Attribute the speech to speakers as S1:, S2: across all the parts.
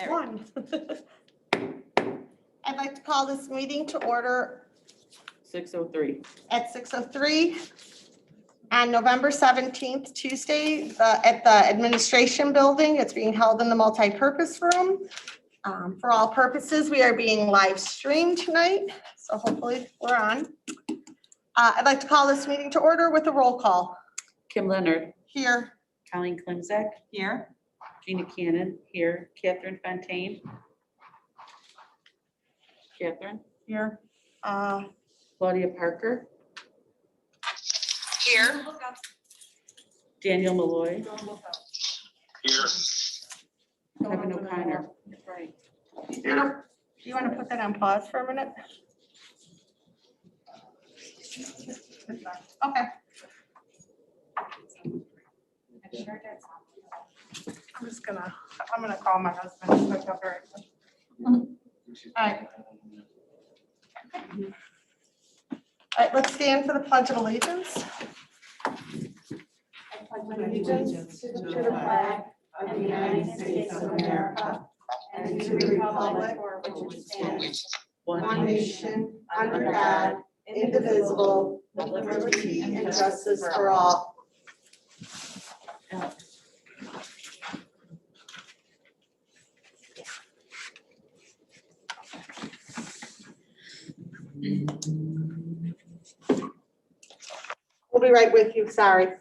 S1: One. I'd like to call this meeting to order
S2: 6:03.
S1: at 6:03 on November 17th, Tuesday, at the administration building. It's being held in the multi-purpose room. For all purposes, we are being live streamed tonight, so hopefully we're on. I'd like to call this meeting to order with a roll call.
S2: Kim Leonard,
S1: Here.
S2: Colleen Klimzek,
S1: Here.
S2: Gina Cannon, here. Catherine Fontaine. Catherine.
S1: Here.
S2: Claudia Parker.
S1: Here.
S2: Daniel Malloy.
S3: Here.
S2: Kevin O'Connor. Right.
S1: Do you want to put that on pause for a minute? Okay. I'm gonna call my husband. All right. All right, let's stand for the Pledge of Allegiance.
S4: Allegiance to the flag of the United States of America and to the republic for which it stands, one nation, under God, indivisible, with liberty and justice for all.
S1: We'll be right with you, sorry.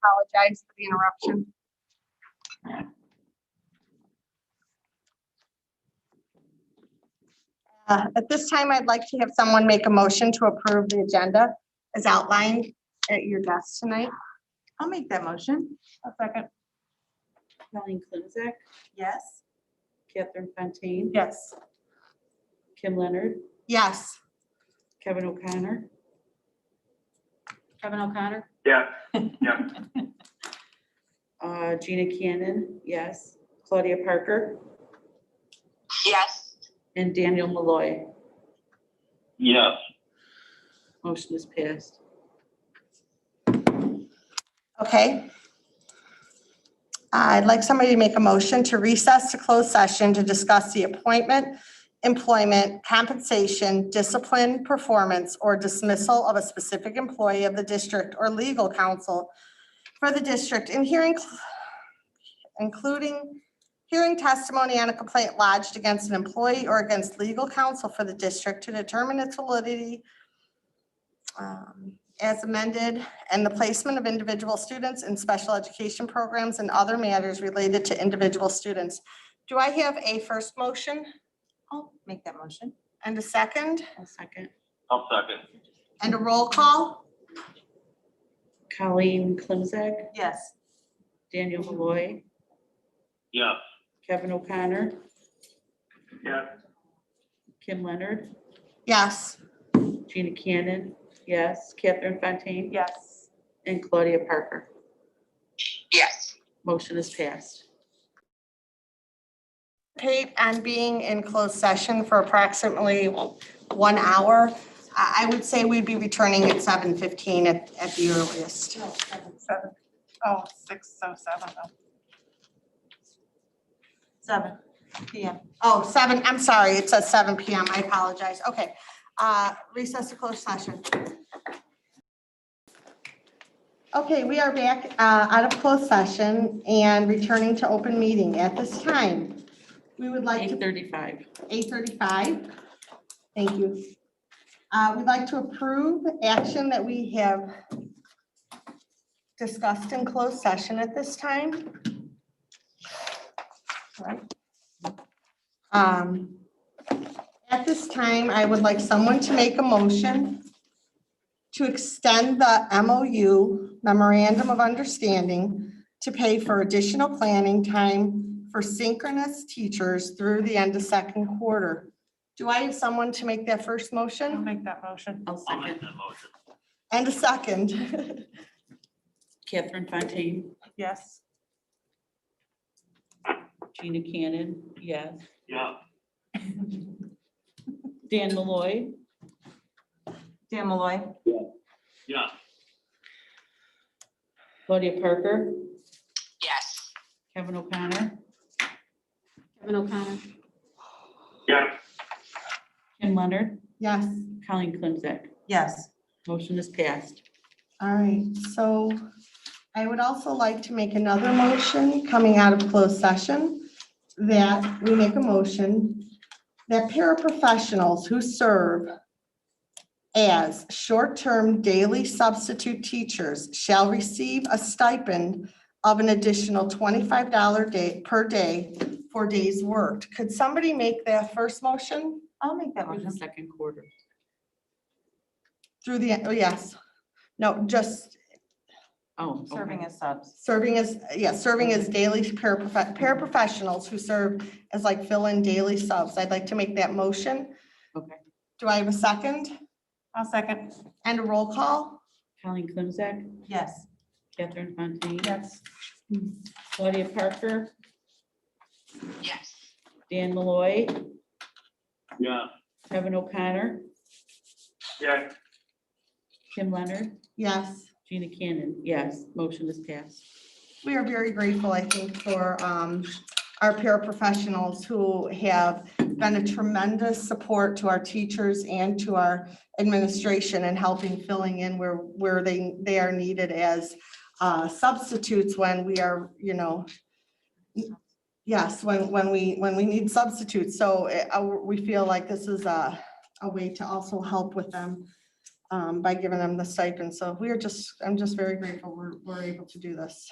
S1: Apologize for the interruption. At this time, I'd like to have someone make a motion to approve the agenda as outlined at your desk tonight.
S4: I'll make that motion.
S1: A second.
S2: Colleen Klimzek,
S4: Yes.
S2: Catherine Fontaine.
S1: Yes.
S2: Kim Leonard,
S1: Yes.
S2: Kevin O'Connor. Kevin O'Connor.
S3: Yeah. Yeah.
S2: Gina Cannon, yes. Claudia Parker
S5: Yes.
S2: and Daniel Malloy.
S3: Yes.
S2: Motion is passed.
S1: Okay. I'd like somebody to make a motion to recess to closed session to discuss the appointment, employment, compensation, discipline, performance, or dismissal of a specific employee of the district or legal counsel for the district in hearing, including hearing testimony on a complaint lodged against an employee or against legal counsel for the district to determine its validity as amended, and the placement of individual students in special education programs and other matters related to individual students. Do I have a first motion
S4: I'll make that motion.
S1: and a second
S2: I'll second.
S3: I'll second.
S1: and a roll call?
S2: Colleen Klimzek,
S4: Yes.
S2: Daniel Malloy,
S3: Yes.
S2: Kevin O'Connor,
S3: Yeah.
S2: Kim Leonard,
S1: Yes.
S2: Gina Cannon, yes. Catherine Fontaine.
S4: Yes.
S2: And Claudia Parker.
S5: Yes.
S2: Motion is passed.
S1: Paid on being in closed session for approximately 1 hour. I would say we'd be returning at 7:15 at the earliest.
S4: No, 7. Oh, 6:07. 7 p.m.
S1: Oh, 7, I'm sorry, it says 7 PM. I apologize. Okay. Recess to closed session. Okay, we are back out of closed session and returning to open meeting. At this time, we would like to
S2: 8:35.
S1: 8:35. Thank you. We'd like to approve action that we have discussed in closed session at this time. Right. At this time, I would like someone to make a motion to extend the MOU, Memorandum of Understanding, to pay for additional planning time for synchronous teachers through the end of second quarter. Do I have someone to make that first
S4: I'll
S1: motion
S4: make that motion.
S2: I'll
S3: I'll make
S2: second.
S3: that motion.
S1: and a second?
S2: Catherine Fontaine,
S4: Yes.
S2: Gina Cannon, yes.
S3: Yeah.
S2: Dan Malloy,
S4: Dan Malloy.
S3: Yeah.
S2: Claudia Parker,
S5: Yes.
S2: Kevin O'Connor,
S6: Kevin O'Connor.
S3: Yeah.
S2: Kim Leonard,
S1: Yes.
S2: Colleen Clemzak.
S4: Yes.
S2: Motion is passed.
S1: All right, so I would also like to make another motion coming out of closed session, that we make a motion that paraprofessionals who serve as short-term daily substitute teachers shall receive a stipend of an additional $25 per day for days worked. Could somebody make that first motion
S4: I'll make that
S2: For the
S4: motion.
S2: second quarter.
S1: through the, oh, yes. No, just
S2: Oh,
S4: Serving
S2: okay.
S4: as subs.
S1: serving as daily paraprofessionals who serve as like fill-in daily subs. I'd like to make that motion.
S2: Okay.
S1: Do I have a second?
S4: I'll second.
S1: And a roll call?
S2: Colleen Clemzak,
S4: Yes.
S2: Catherine Fontaine,
S4: Yes.
S2: Claudia Parker,
S5: Yes.
S2: Dan Malloy,
S3: Yeah.
S2: Kevin O'Connor,
S3: Yeah.
S2: Kim Leonard,
S1: Yes.
S2: Gina Cannon, yes. Motion is passed.
S1: We are very grateful, I think, for our paraprofessionals who have been a tremendous support to our teachers and to our administration in helping filling in where they are needed as substitutes when we are, yes, when we need substitutes. So we feel like this is a way to also help with them by giving them the stipend. So I'm just very grateful we're able to do this.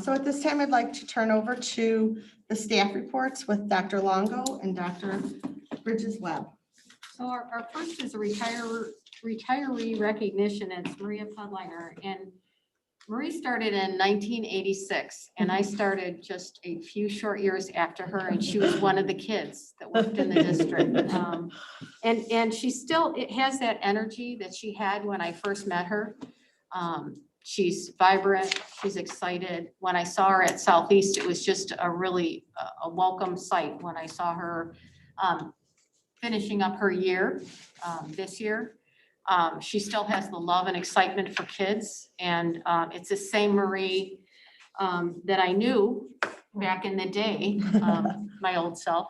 S1: So at this time, I'd like to turn over to the staff reports with Dr. Longo and Dr. Bridges Webb.
S6: So our first is a retiree recognition, and it's Maria Pudliner. And Marie started in 1986, and I started just a few short years after her, and she was one of the kids that worked in the district. And she still, it has that energy that she had when I first met her. She's vibrant, she's excited. When I saw her at Southeast, it was just a really a welcome sight when I saw her finishing up her year this year. She still has the love and excitement for kids, and it's the same Marie that I knew back in the day, my old self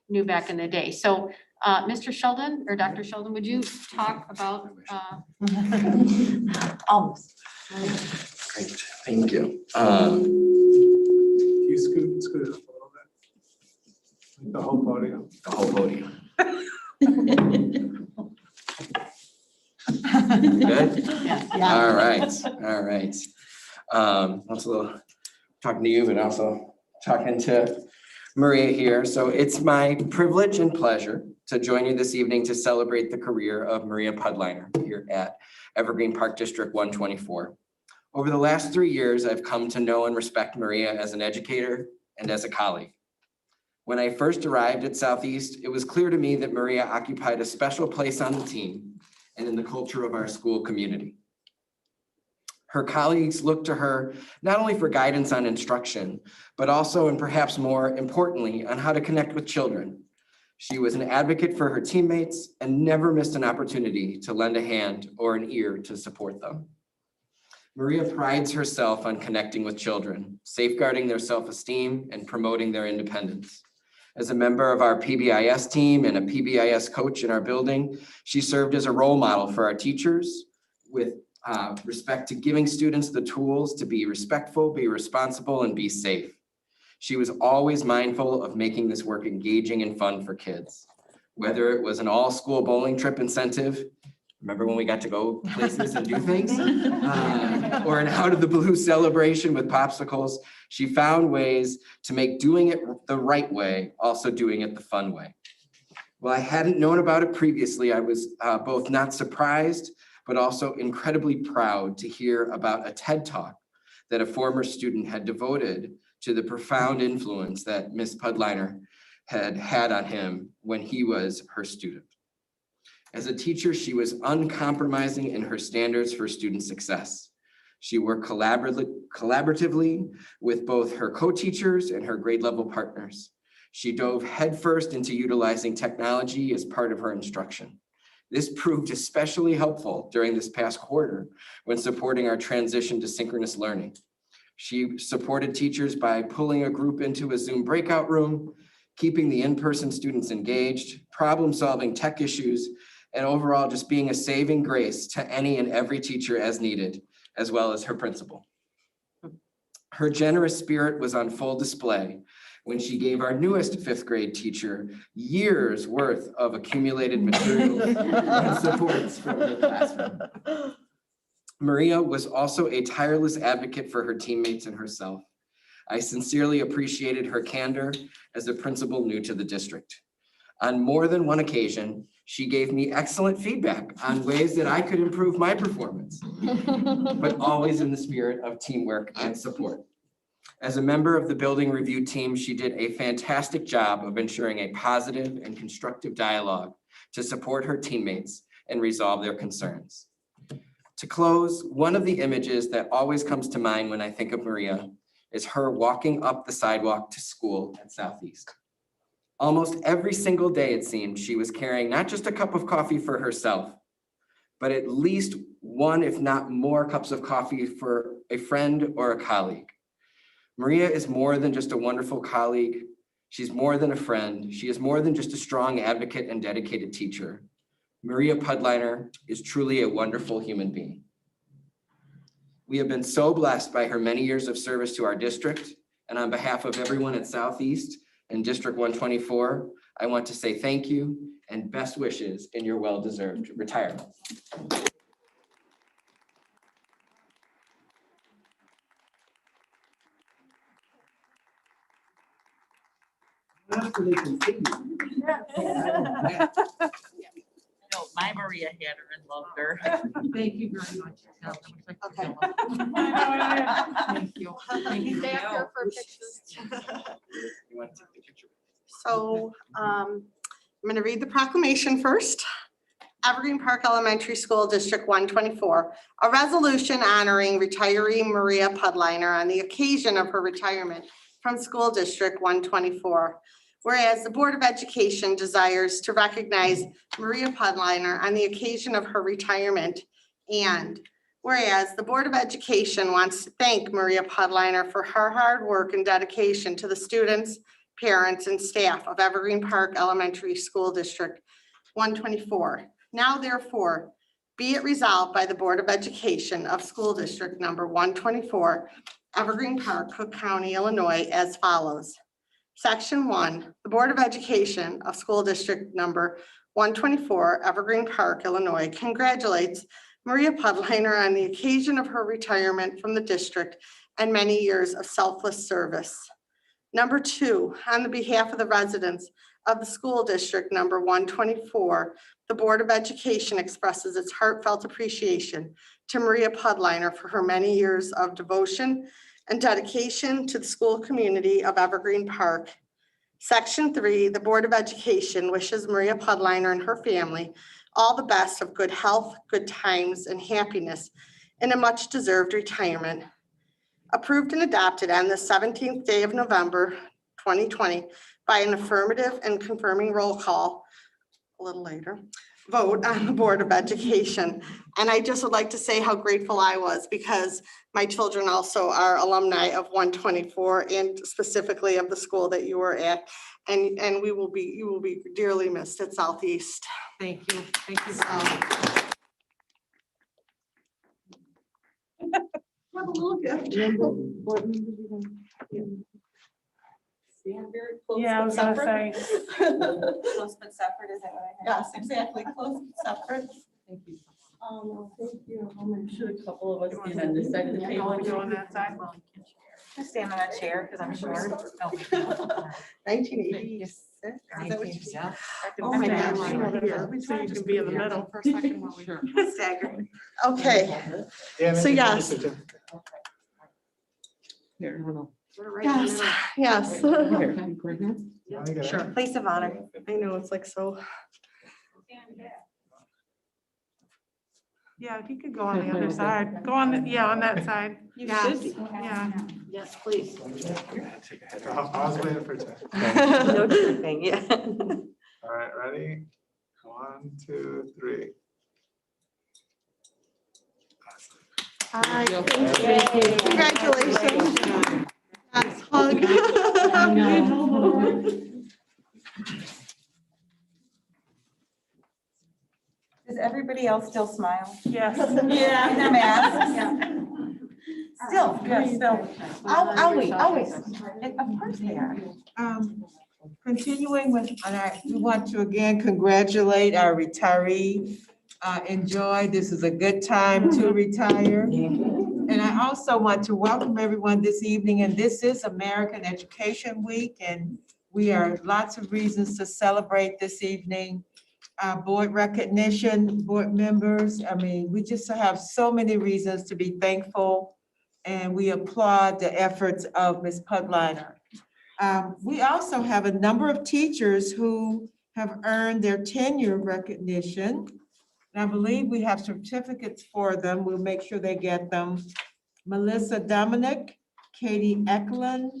S6: knew back in the day. So Mr. Sheldon or Dr. Sheldon, would you talk about
S4: Almost.
S7: Great, thank you.
S8: You scoot it up a little bit. The whole podium.
S7: The whole podium. Good?
S1: Yeah.
S7: All right. Also talking to you, but also talking to Maria here. So it's my privilege and pleasure to join you this evening to celebrate the career of Maria Pudliner here at Evergreen Park District 124. Over the last 3 years, I've come to know and respect Maria as an educator and as a colleague. When I first arrived at Southeast, it was clear to me that Maria occupied a special place on the team and in the culture of our school community. Her colleagues looked to her not only for guidance on instruction, but also, and perhaps more importantly, on how to connect with children. She was an advocate for her teammates and never missed an opportunity to lend a hand or an ear to support them. Maria prides herself on connecting with children, safeguarding their self-esteem and promoting their independence. As a member of our PBIS team and a PBIS coach in our building, she served as a role model for our teachers with respect to giving students the tools to be respectful, be responsible, and be safe. She was always mindful of making this work engaging and fun for kids. Whether it was an all-school bowling trip incentive, remember when we got to go places and do things? Or an out of the blue celebration with popsicles, she found ways to make doing it the right way, also doing it the fun way. While I hadn't known about it previously, I was both not surprised, but also incredibly proud to hear about a TED Talk that a former student had devoted to the profound influence that Ms. Pudliner had had on him when he was her student. As a teacher, she was uncompromising in her standards for student success. She worked collaboratively with both her co-teachers and her grade level partners. She dove headfirst into utilizing technology as part of her instruction. This proved especially helpful during this past quarter when supporting our transition to synchronous learning. She supported teachers by pulling a group into a Zoom breakout room, keeping the in-person students engaged, problem-solving tech issues, and overall just being a saving grace to any and every teacher as needed, as well as her principal. Her generous spirit was on full display when she gave our newest fifth grade teacher years worth of accumulated materials and supports from her classroom. Maria was also a tireless advocate for her teammates and herself. I sincerely appreciated her candor as a principal new to the district. On more than one occasion, she gave me excellent feedback on ways that I could improve my performance, but always in the spirit of teamwork and support. As a member of the building review team, she did a fantastic job of ensuring a positive and constructive dialogue to support her teammates and resolve their concerns. To close, one of the images that always comes to mind when I think of Maria is her walking up the sidewalk to school at Southeast. Almost every single day, it seemed, she was carrying not just a cup of coffee for herself, but at least one, if not more, cups of coffee for a friend or a colleague. Maria is more than just a wonderful colleague. She's more than a friend. She is more than just a strong advocate and dedicated teacher. Maria Pudliner is truly a wonderful human being. We have been so blessed by her many years of service to our district, and on behalf of everyone at Southeast and District 124, I want to say thank you and best wishes in your well-deserved retirement.
S8: After they continue.
S2: No, my Maria had her and loved her.
S4: Thank you very much.
S1: Okay.
S4: Thank you.
S6: He's after for pictures.
S7: You want to take the picture?
S1: So I'm going to read the proclamation first. Evergreen Park Elementary School District 124, a resolution honoring retiree Maria Pudliner on the occasion of her retirement from School District 124. Whereas the Board of Education desires to recognize Maria Pudliner on the occasion of her retirement, and whereas the Board of Education wants to thank Maria Pudliner for her hard work and dedication to the students, parents, and staff of Evergreen Park Elementary School District 124. Now therefore, be it resolved by the Board of Education of School District number 124, Evergreen Park, Cook County, Illinois, as follows. Section 1, the Board of Education of School District number 124, Evergreen Park, Illinois, congratulates Maria Pudliner on the occasion of her retirement from the district and many years of selfless service. Number 2, on the behalf of the residents of the school district number 124, the Board of Education expresses its heartfelt appreciation to Maria Pudliner for her many years of devotion and dedication to the school community of Evergreen Park. Section 3, the Board of Education wishes Maria Pudliner and her family all the best of good health, good times, and happiness in a much-deserved retirement. Approved and adopted on the 17th day of November, 2020 by an affirmative and confirming roll call a little later vote on the Board of Education. And I just would like to say how grateful I was because my children also are alumni of 124 and specifically of the school that you were at. And you will be dearly missed at Southeast.
S4: Thank you. Thank you.
S1: Have a little gift.
S4: Stand very close.
S9: Yeah, I was gonna say.
S4: Close but separate, is that what I have?
S1: Yes, exactly. Close and separate.
S4: Thank you.
S1: Thank you.
S2: I'm sure a couple of us stand on this side of the
S9: Yeah,
S2: table.
S9: go on that side.
S4: Stand on that chair because I'm short.
S1: 1986. Is that what you said? Oh
S9: Oh
S1: my
S9: my
S1: gosh.
S9: gosh. So you can be in the middle.
S6: For a second while we.
S1: Staggering. Okay,
S8: Yeah,
S1: So yes.
S2: Here, hold on.
S6: We're right in the
S1: yes,
S6: middle.
S1: yes.
S8: Sure.
S1: Place of honor. I know, it's like so.
S9: Yeah, he could go on the other side. Go on, yeah, on that side.
S2: You
S1: Yes.
S2: should.
S9: Yeah.
S2: Yes, please.
S8: I was waiting for time.
S2: No tripping, yeah.
S8: All right, ready? 1, 2, 3.
S1: Hi.
S2: Thank you.
S1: Congratulations. Yes, hug.
S4: Does everybody else still smile?
S9: Yes.
S4: Yeah. In their masks? Still, yes, still. Always. Of course they are.
S10: Continuing with, we want to again congratulate our retiree. Enjoy, this is a good time to retire. And I also want to welcome everyone this evening, and this is American Education Week, and we are lots of reasons to celebrate this evening. Board recognition, board members, I mean, we just have so many reasons to be thankful, and we applaud the efforts of Ms. Pudliner. We also have a number of teachers who have earned their tenure recognition. And I believe we have certificates for them. We'll make sure they get them. Melissa Dominic, Katie Eklund,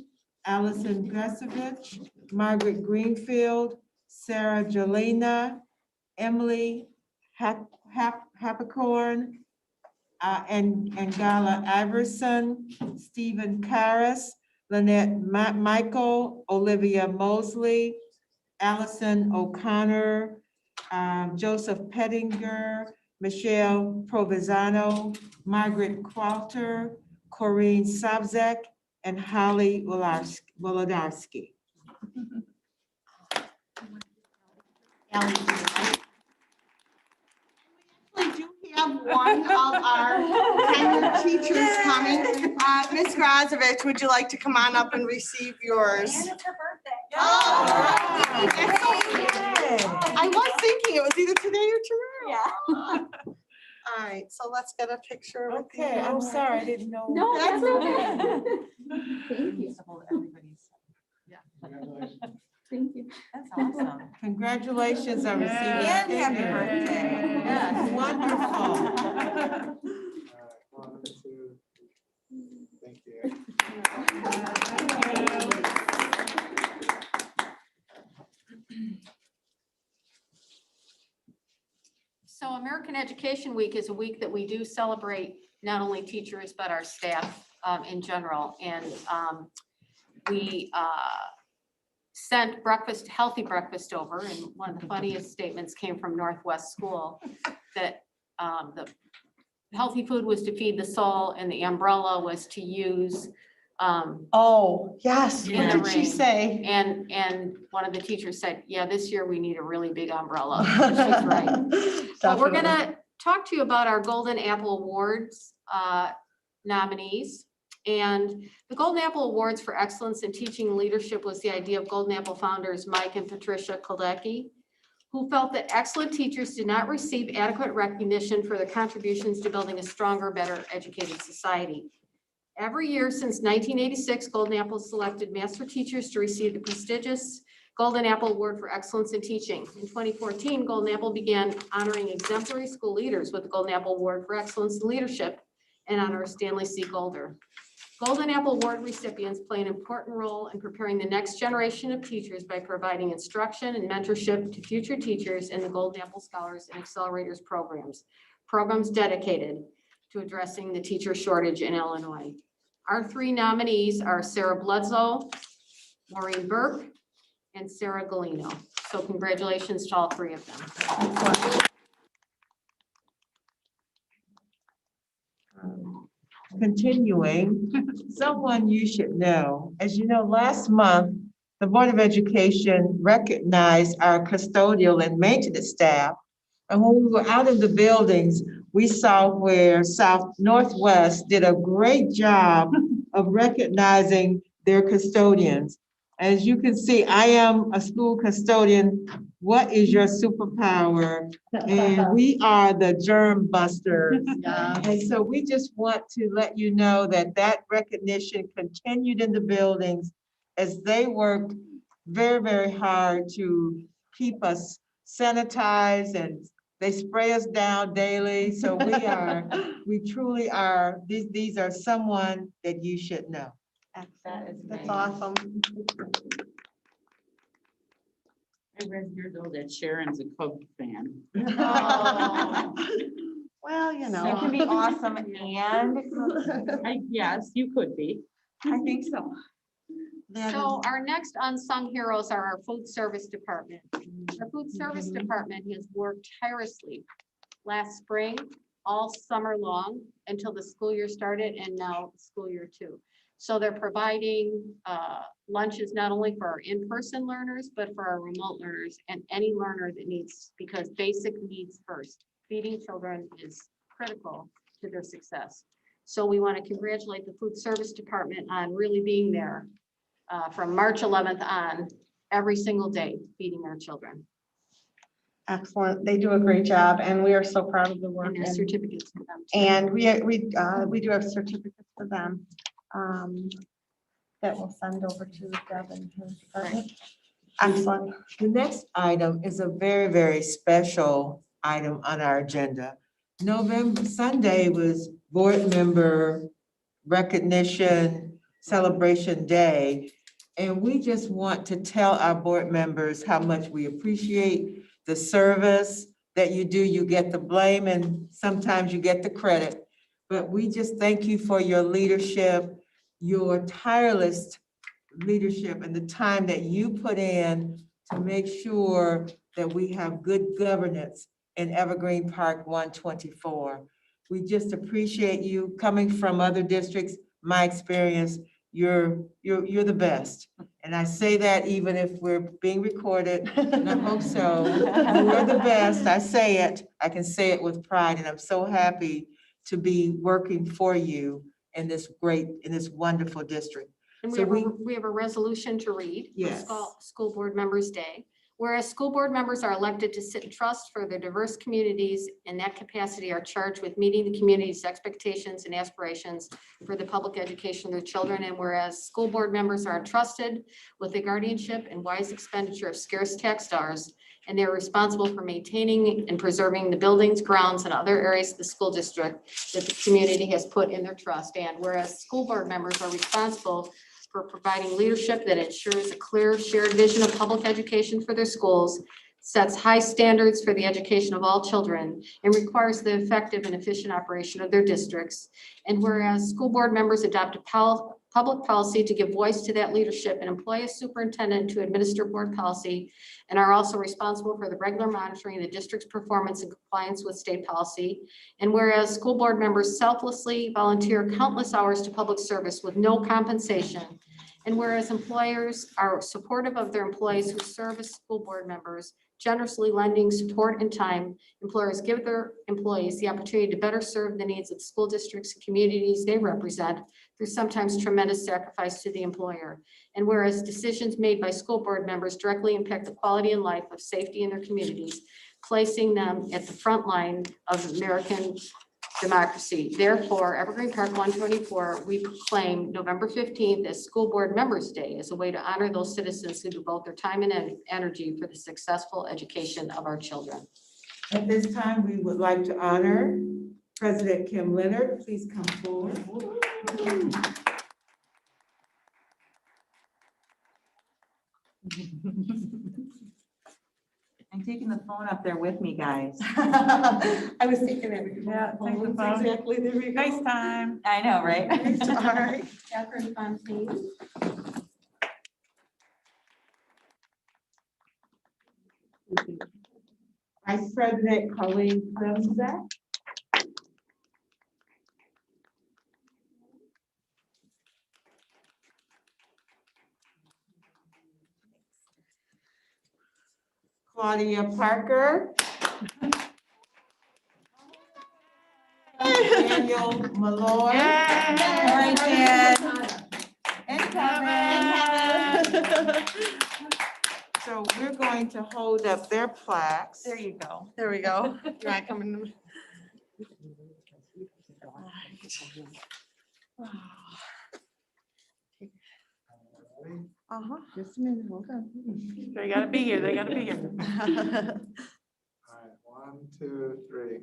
S10: Allison Gresovich, Margaret Greenfield, Sarah Jelena, Emily Hapicorn, and Gala Iverson, Stephen Karras, Lynette Michael, Olivia Mosley, Allison O'Connor, Joseph Pettinger, Michelle Provenzano, Margaret Crowther, Corinne Sabzek, and Holly Wolodarski.
S1: We do have one of our tenured teachers coming. Ms. Grazovich, would you like to come on up and receive yours?
S4: And it's her birthday.
S1: Oh, I was thinking it was either today or tomorrow.
S4: Yeah.
S1: All right, so let's get a picture with you.
S10: Okay, I'm sorry, I didn't know.
S6: No,
S1: That's
S6: okay.
S4: Thank you. Thank you. That's awesome.
S10: Congratulations on receiving.
S9: And
S4: happy birthday.
S10: Yes, wonderful.
S8: All right, 1, 2, thank you.
S6: So American Education Week is a week that we do celebrate not only teachers, but our staff in general. And we sent breakfast, healthy breakfast over, and one of the funniest statements came from Northwest School that the healthy food was to feed the soul and the umbrella was to use.
S1: Oh, yes,
S6: In
S1: what
S6: the
S1: did she
S6: rain.
S1: say?
S6: And one of the teachers said, yeah, this year we need a really big umbrella. And she's right. But we're
S1: Definitely.
S6: gonna talk to you about our Golden Apple Awards nominees. And the Golden Apple Awards for Excellence in Teaching and Leadership was the idea of Golden Apple founders Mike and Patricia Kolecki, who felt that excellent teachers did not receive adequate recognition for their contributions to building a stronger, better educated society. Every year since 1986, Golden Apple selected master teachers to receive the prestigious Golden Apple Award for Excellence in Teaching. In 2014, Golden Apple began honoring exemplary school leaders with the Golden Apple Award for Excellence in Leadership in honor of Stanley C. Golder. Golden Apple Award recipients play an important role in preparing the next generation of teachers by providing instruction and mentorship to future teachers in the Golden Apple Scholars and Accelerators programs dedicated to addressing the teacher shortage in Illinois. Our three nominees are Sarah Bledsoe, Maureen Burke, and Sarah Galino. So congratulations to all three of them.
S10: Continuing, someone you should know. As you know, last month, the Board of Education recognized our custodial and maintenance staff. And when we were out in the buildings, we saw where South Northwest did a great job of recognizing their custodians. As you can see, I am a school custodian. What is your superpower? And we are the germ busters. And so we just want to let you know that that recognition continued in the buildings as they worked very, very hard to keep us sanitized and They spray us down daily, so we truly are, these are someone that you should know.
S1: Excellent. That's awesome.
S2: I read here though that Sharon's a Cub fan.
S1: Well, you
S4: It
S1: know.
S4: can be awesome and
S2: Yes, you could be.
S4: I think so.
S6: So our next unsung heroes are our food service department. Our food service department has worked tirelessly last spring, all summer long until the school year started and now school year 2. So they're providing lunches not only for our in-person learners, but for our remote learners and any learner that needs, because basic needs first. Feeding children is critical to their success. So we want to congratulate the food service department on really being there from March 11th on, every single day, feeding our children.
S1: Excellent. They do a great job and we are so proud of the work.
S6: And there's certificates for them. too.
S1: And we do have certificates for them that we'll send over to Deb and her department. Excellent.
S10: The next item is a very, very special item on our agenda. Sunday was board member recognition celebration day. And we just want to tell our board members how much we appreciate the service that you do. You get the blame and sometimes you get the credit. But we just thank you for your leadership, your tireless leadership and the time that you put in to make sure that we have good governance in Evergreen Park 124. We just appreciate you coming from other districts. My experience, you're the best. And I say that even if we're being recorded, and I hope so. You are the best. I say it. I can say it with pride, and I'm so happy to be working for you in this wonderful district.
S6: And
S10: So
S6: we have a resolution to read. For
S10: Yes.
S6: School Board Members Day. Whereas school board members are elected to sit in trust for their diverse communities, in that capacity are charged with meeting the community's expectations and aspirations for the public education of their children. And whereas school board members are entrusted with the guardianship and wise expenditure of scarce tax dollars, and they're responsible for maintaining and preserving the buildings, grounds, and other areas of the school district that the community has put in their trust. And whereas school board members are responsible for providing leadership that ensures a clear shared vision of public education for their schools, sets high standards for the education of all children, and requires the effective and efficient operation of their districts. And whereas school board members adopt a public policy to give voice to that leadership and employ a superintendent to administer board policy, and are also responsible for the regular monitoring of the district's performance in compliance with state policy. And whereas school board members selflessly volunteer countless hours to public service with no compensation. And whereas employers are supportive of their employees who serve as school board members, generously lending support and time, employers give their employees the opportunity to better serve the needs of school districts and communities they represent through sometimes tremendous sacrifice to the employer. And whereas decisions made by school board members directly impact the quality and life of safety in their communities, placing them at the front line of American democracy. Therefore, Evergreen Park 124, we proclaim November 15th as School Board Members Day as a way to honor those citizens who devote their time and energy for the successful education of our children.
S10: At this time, we would like to honor President Kim Leonard. Please come forward.
S4: I'm taking the phone up there with me, guys.
S1: I was thinking it.
S9: Yeah, take the phone.
S1: Exactly, there we go.
S9: FaceTime.
S4: I know, right?
S1: All right.
S6: Catherine Fontaine.
S10: Vice President Colleen Clemzak. Claudia Parker. Daniel Malloy.
S4: All right, Dad.
S10: And Kevin. So we're going to hold up their plaques.
S4: There you go.
S1: There we go. You want to come in? Uh-huh. Just a minute, hold on.
S9: They gotta be here, they gotta be here.
S8: All right, 1, 2, 3.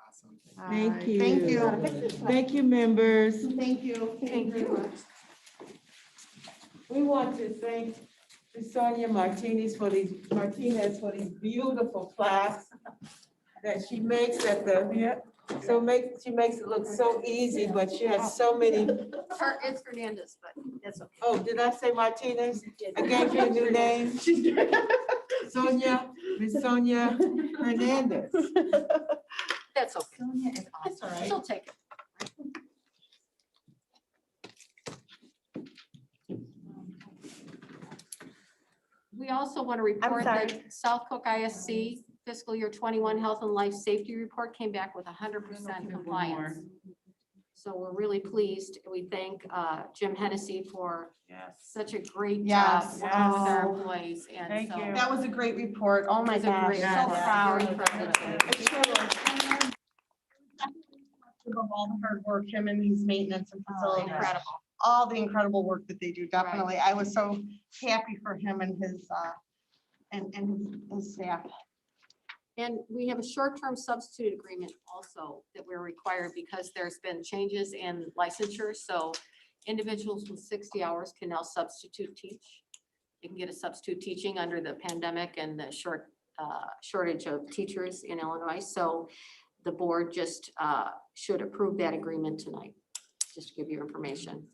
S8: Awesome.
S10: Thank you.
S1: Thank you.
S10: Thank you, members.
S1: Thank you.
S9: Thank you.
S10: We want to thank Sonia Martinez for these beautiful plaques that she makes at the, she makes it look so easy, but she has so many.
S6: It's Fernandez, but that's okay.
S10: Oh, did I say Martinez? I gave you a new name. Sonia, Miss Sonia Hernandez.
S6: That's okay.
S1: That's all right.
S6: She'll take it. We also want to report
S1: sorry.
S6: that South Cook ISC fiscal year 21 health and life safety report came back with 100% compliance. So we're really pleased. We thank Jim Hennessy for such a great job
S1: Yes.
S6: working with our
S1: Oh.
S6: employees. And
S9: Thank
S6: so
S9: you.
S1: That was a great report. Oh my
S6: It was a
S1: gosh,
S6: great
S1: so
S6: report.
S1: proud.
S6: Very proud of it.
S1: Of all the hard work, him and his maintenance and facilities.
S6: Incredible.
S1: All the incredible work that they do, definitely. I was so happy for him and his, his staff.
S6: And we have a short-term substitute agreement also that we're required because there's been changes in licensure. So individuals with 60 hours can now substitute teach. You can get a substitute teaching under the pandemic and the shortage of teachers in Illinois. So the board just should approve that agreement tonight, just to give you information.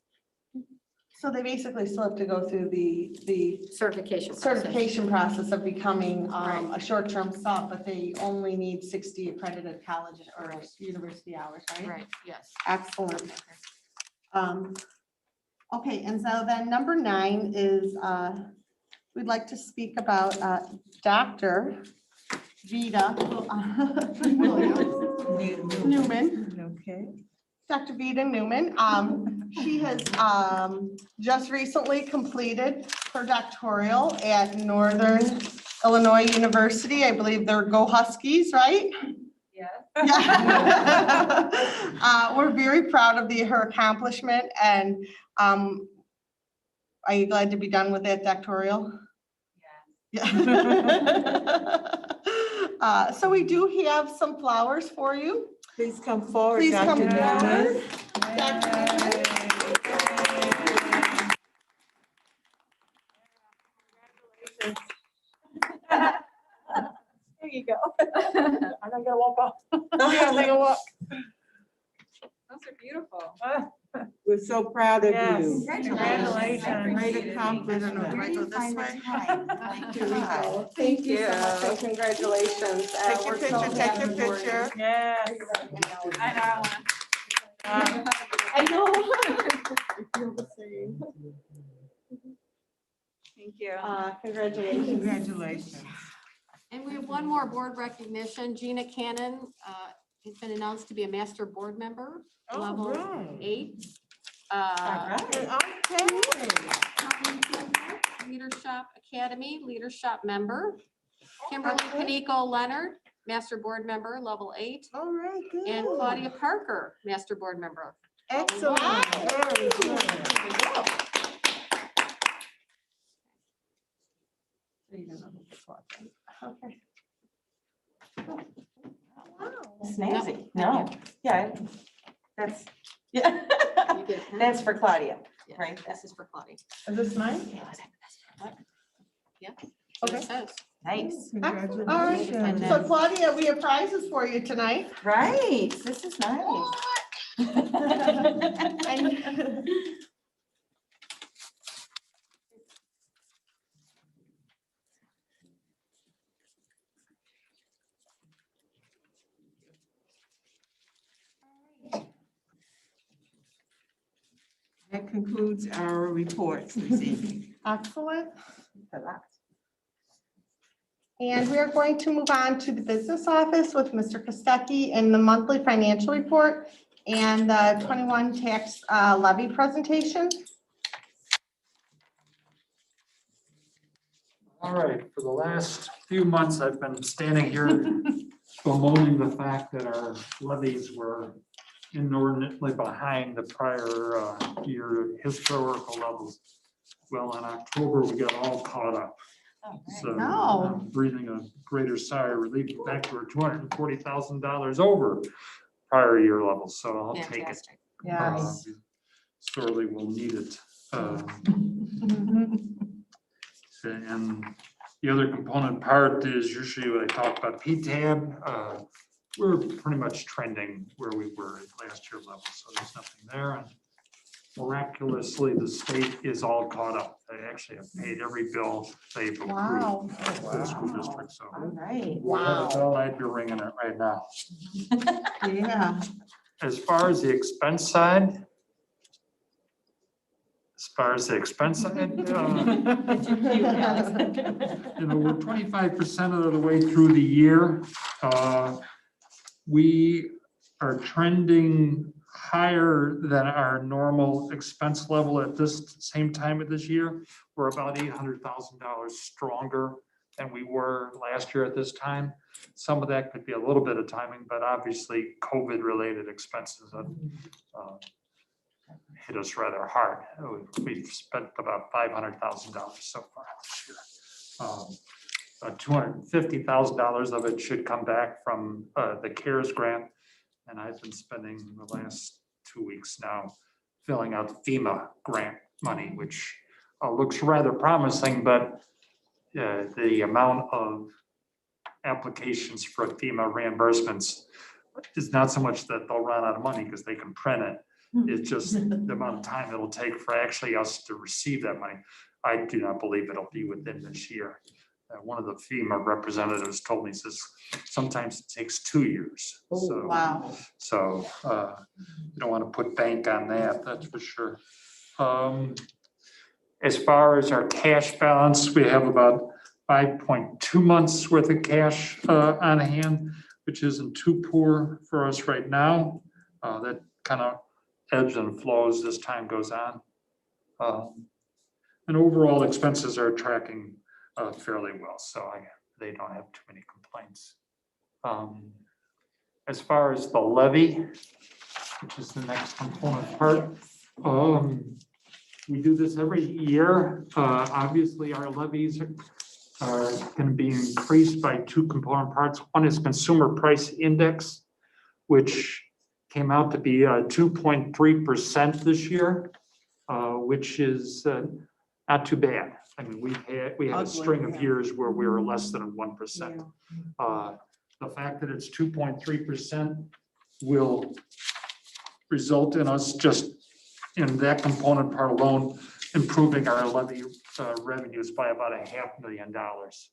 S1: So they basically still have to go through the
S6: Certification.
S1: certification process of becoming
S6: Right.
S1: a short-term sub, but they only need 60 accredited college or
S6: Right.
S1: university hours, right?
S6: Right, yes.
S1: Excellent. Okay, and so then number 9 is, we'd like to speak about Dr. Vida Newman.
S10: Okay.
S1: Dr. Vida Newman. She has just recently completed her doctoral at Northern Illinois University. I believe they're Go Huskies, right? Yeah. We're very proud of her accomplishment, and are you glad to be done with that doctoral? Yeah. So we do have some flowers for you.
S10: Please come forward,
S1: Please come
S10: Dr.
S1: forward.
S10: Newman.
S1: Dr. Newman.
S9: There you go. I'm not gonna walk off. Yeah, take a walk.
S6: Those are beautiful.
S10: We're so proud of
S9: Yes.
S10: you.
S9: Congratulations.
S10: Great accomplishment.
S1: Do I go this way?
S10: Here we go.
S1: Thank you so much, and congratulations.
S10: Take your
S1: We're so
S10: picture, take
S1: happy
S10: your
S1: for you.
S10: picture.
S9: Yes. I know.
S1: I know. I feel the same.
S9: Thank you.
S1: Congratulations.
S10: Congratulations.
S6: And we have one more board recognition. Gina Cannon has been announced to be a master board member,
S10: All
S6: level
S10: right.
S6: 8.
S10: Okay.
S6: Leadership Academy, leadership member. Kimberly Panico Leonard, master board member, level 8.
S10: All right, good.
S6: And Claudia Parker, master board member.
S10: Excellent. Very good.
S1: Okay.
S11: Snazzy, no, yeah, that's, yeah,
S6: You did, huh?
S11: that's for Claudia,
S6: Yeah,
S11: right?
S6: This is for Claudia.
S1: Is this mine?
S6: Yeah.
S1: Okay.
S6: It says.
S11: Nice,
S1: All right.
S10: Congratulations.
S1: So Claudia, we have prizes for you tonight.
S11: right, this is nice.
S1: And-
S10: That concludes our reports this evening.
S1: Excellent. And we are going to move on to the business office with Mr. Kostecki and the monthly financial report and the 21 tax levy presentation.
S12: All right, for the last few months, I've been standing here bemoaning the fact that our levies were inordinately behind the prior year historical levels. Well, in October, we got all caught up. So
S1: No.
S12: I'm breathing a greater sigh of relief. In fact, we're $240,000 over prior year levels, so I'll take it.
S6: Fantastic.
S1: Yes.
S12: Sorely will need it. And the other component part is usually when I talk about PTAB, we're pretty much trending where we were at last year level, so there's nothing there. And miraculously, the state is all caught up. They actually have paid every bill they've approved
S1: Wow.
S12: for the school district, so.
S11: All right.
S1: Wow.
S12: Well, I'd be ringing it right now.
S1: Yeah.
S12: As far as the expense side, we're 25% of the way through the year. We are trending higher than our normal expense level at this same time of this year. We're about $800,000 stronger than we were last year at this time. Some of that could be a little bit of timing, but obviously COVID-related expenses have hit us rather hard. We've spent about $500,000 so far this year. $250,000 of it should come back from the CARES grant. And I've been spending the last 2 weeks now filling out FEMA grant money, which looks rather promising, but the amount of applications for FEMA reimbursements is not so much that they'll run out of money because they can print it. It's just the amount of time it'll take for actually us to receive that money. I do not believe it'll be within this year. One of the FEMA representatives told me, says, sometimes it takes 2 years. So,
S1: Wow.
S12: So you don't want to put bank on that, that's for sure. As far as our cash balance, we have about 5.2 months worth of cash on hand, which isn't too poor for us right now. That kind of ebbs and flows as time goes on. And overall expenses are tracking fairly well, so they don't have too many complaints. As far as the levy, which is the next component part, we do this every year. Obviously, our levies are going to be increased by 2 component parts. One is consumer price index, which came out to be 2.3% this year, which is not too bad. I mean, we had a string of years where we were less than 1%. The fact that it's 2.3% will result in us just in that component part alone, improving our levy revenues by about $500,000.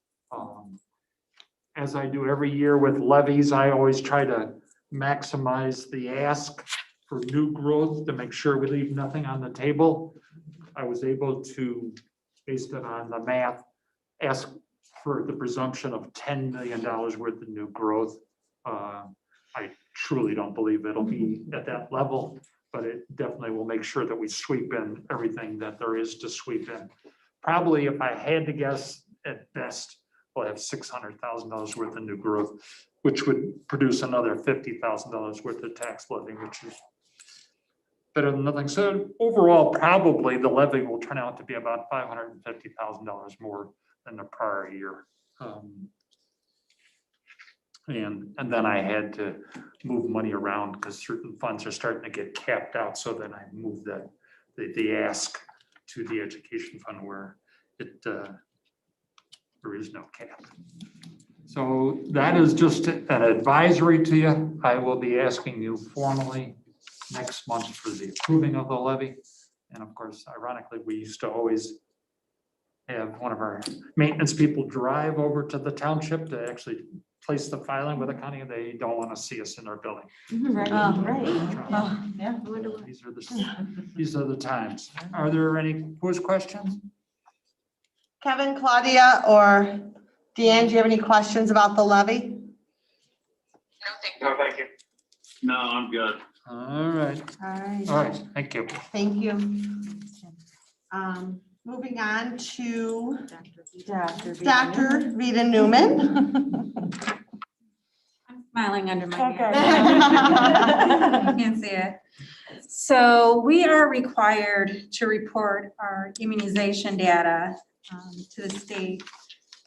S12: As I do every year with levies, I always try to maximize the ask for new growth to make sure we leave nothing on the table. I was able to, based on the math, ask for the presumption of $10 million worth of new growth. I truly don't believe it'll be at that level, but it definitely will make sure that we sweep in everything that there is to sweep in. Probably, if I had to guess, at best, we'll have $600,000 worth of new growth, which would produce another $50,000 worth of tax levy, which is better than nothing. So overall, probably the levy will turn out to be about $550,000 more than the prior year. And then I had to move money around because certain funds are starting to get capped out. So then I moved the ask to the education fund where there is no cap. So that is just an advisory to you. I will be asking you formally next month for the approving of the levy. And of course, ironically, we used to always have one of our maintenance people drive over to the township to actually place the filing with the county. They don't want to see us in our building.
S11: Right.
S6: Yeah.
S12: These are the times. Are there any quiz questions?
S1: Kevin, Claudia, or Deanne, do you have any questions about the levy?
S3: No, thank you. No, I'm good.
S12: All right. All right. Thank you.
S1: Thank you. Moving on to Dr. Vita Newman.
S4: I'm smiling under my
S11: Okay.
S4: hand. You can't see it. So we are required to report our immunization data to the state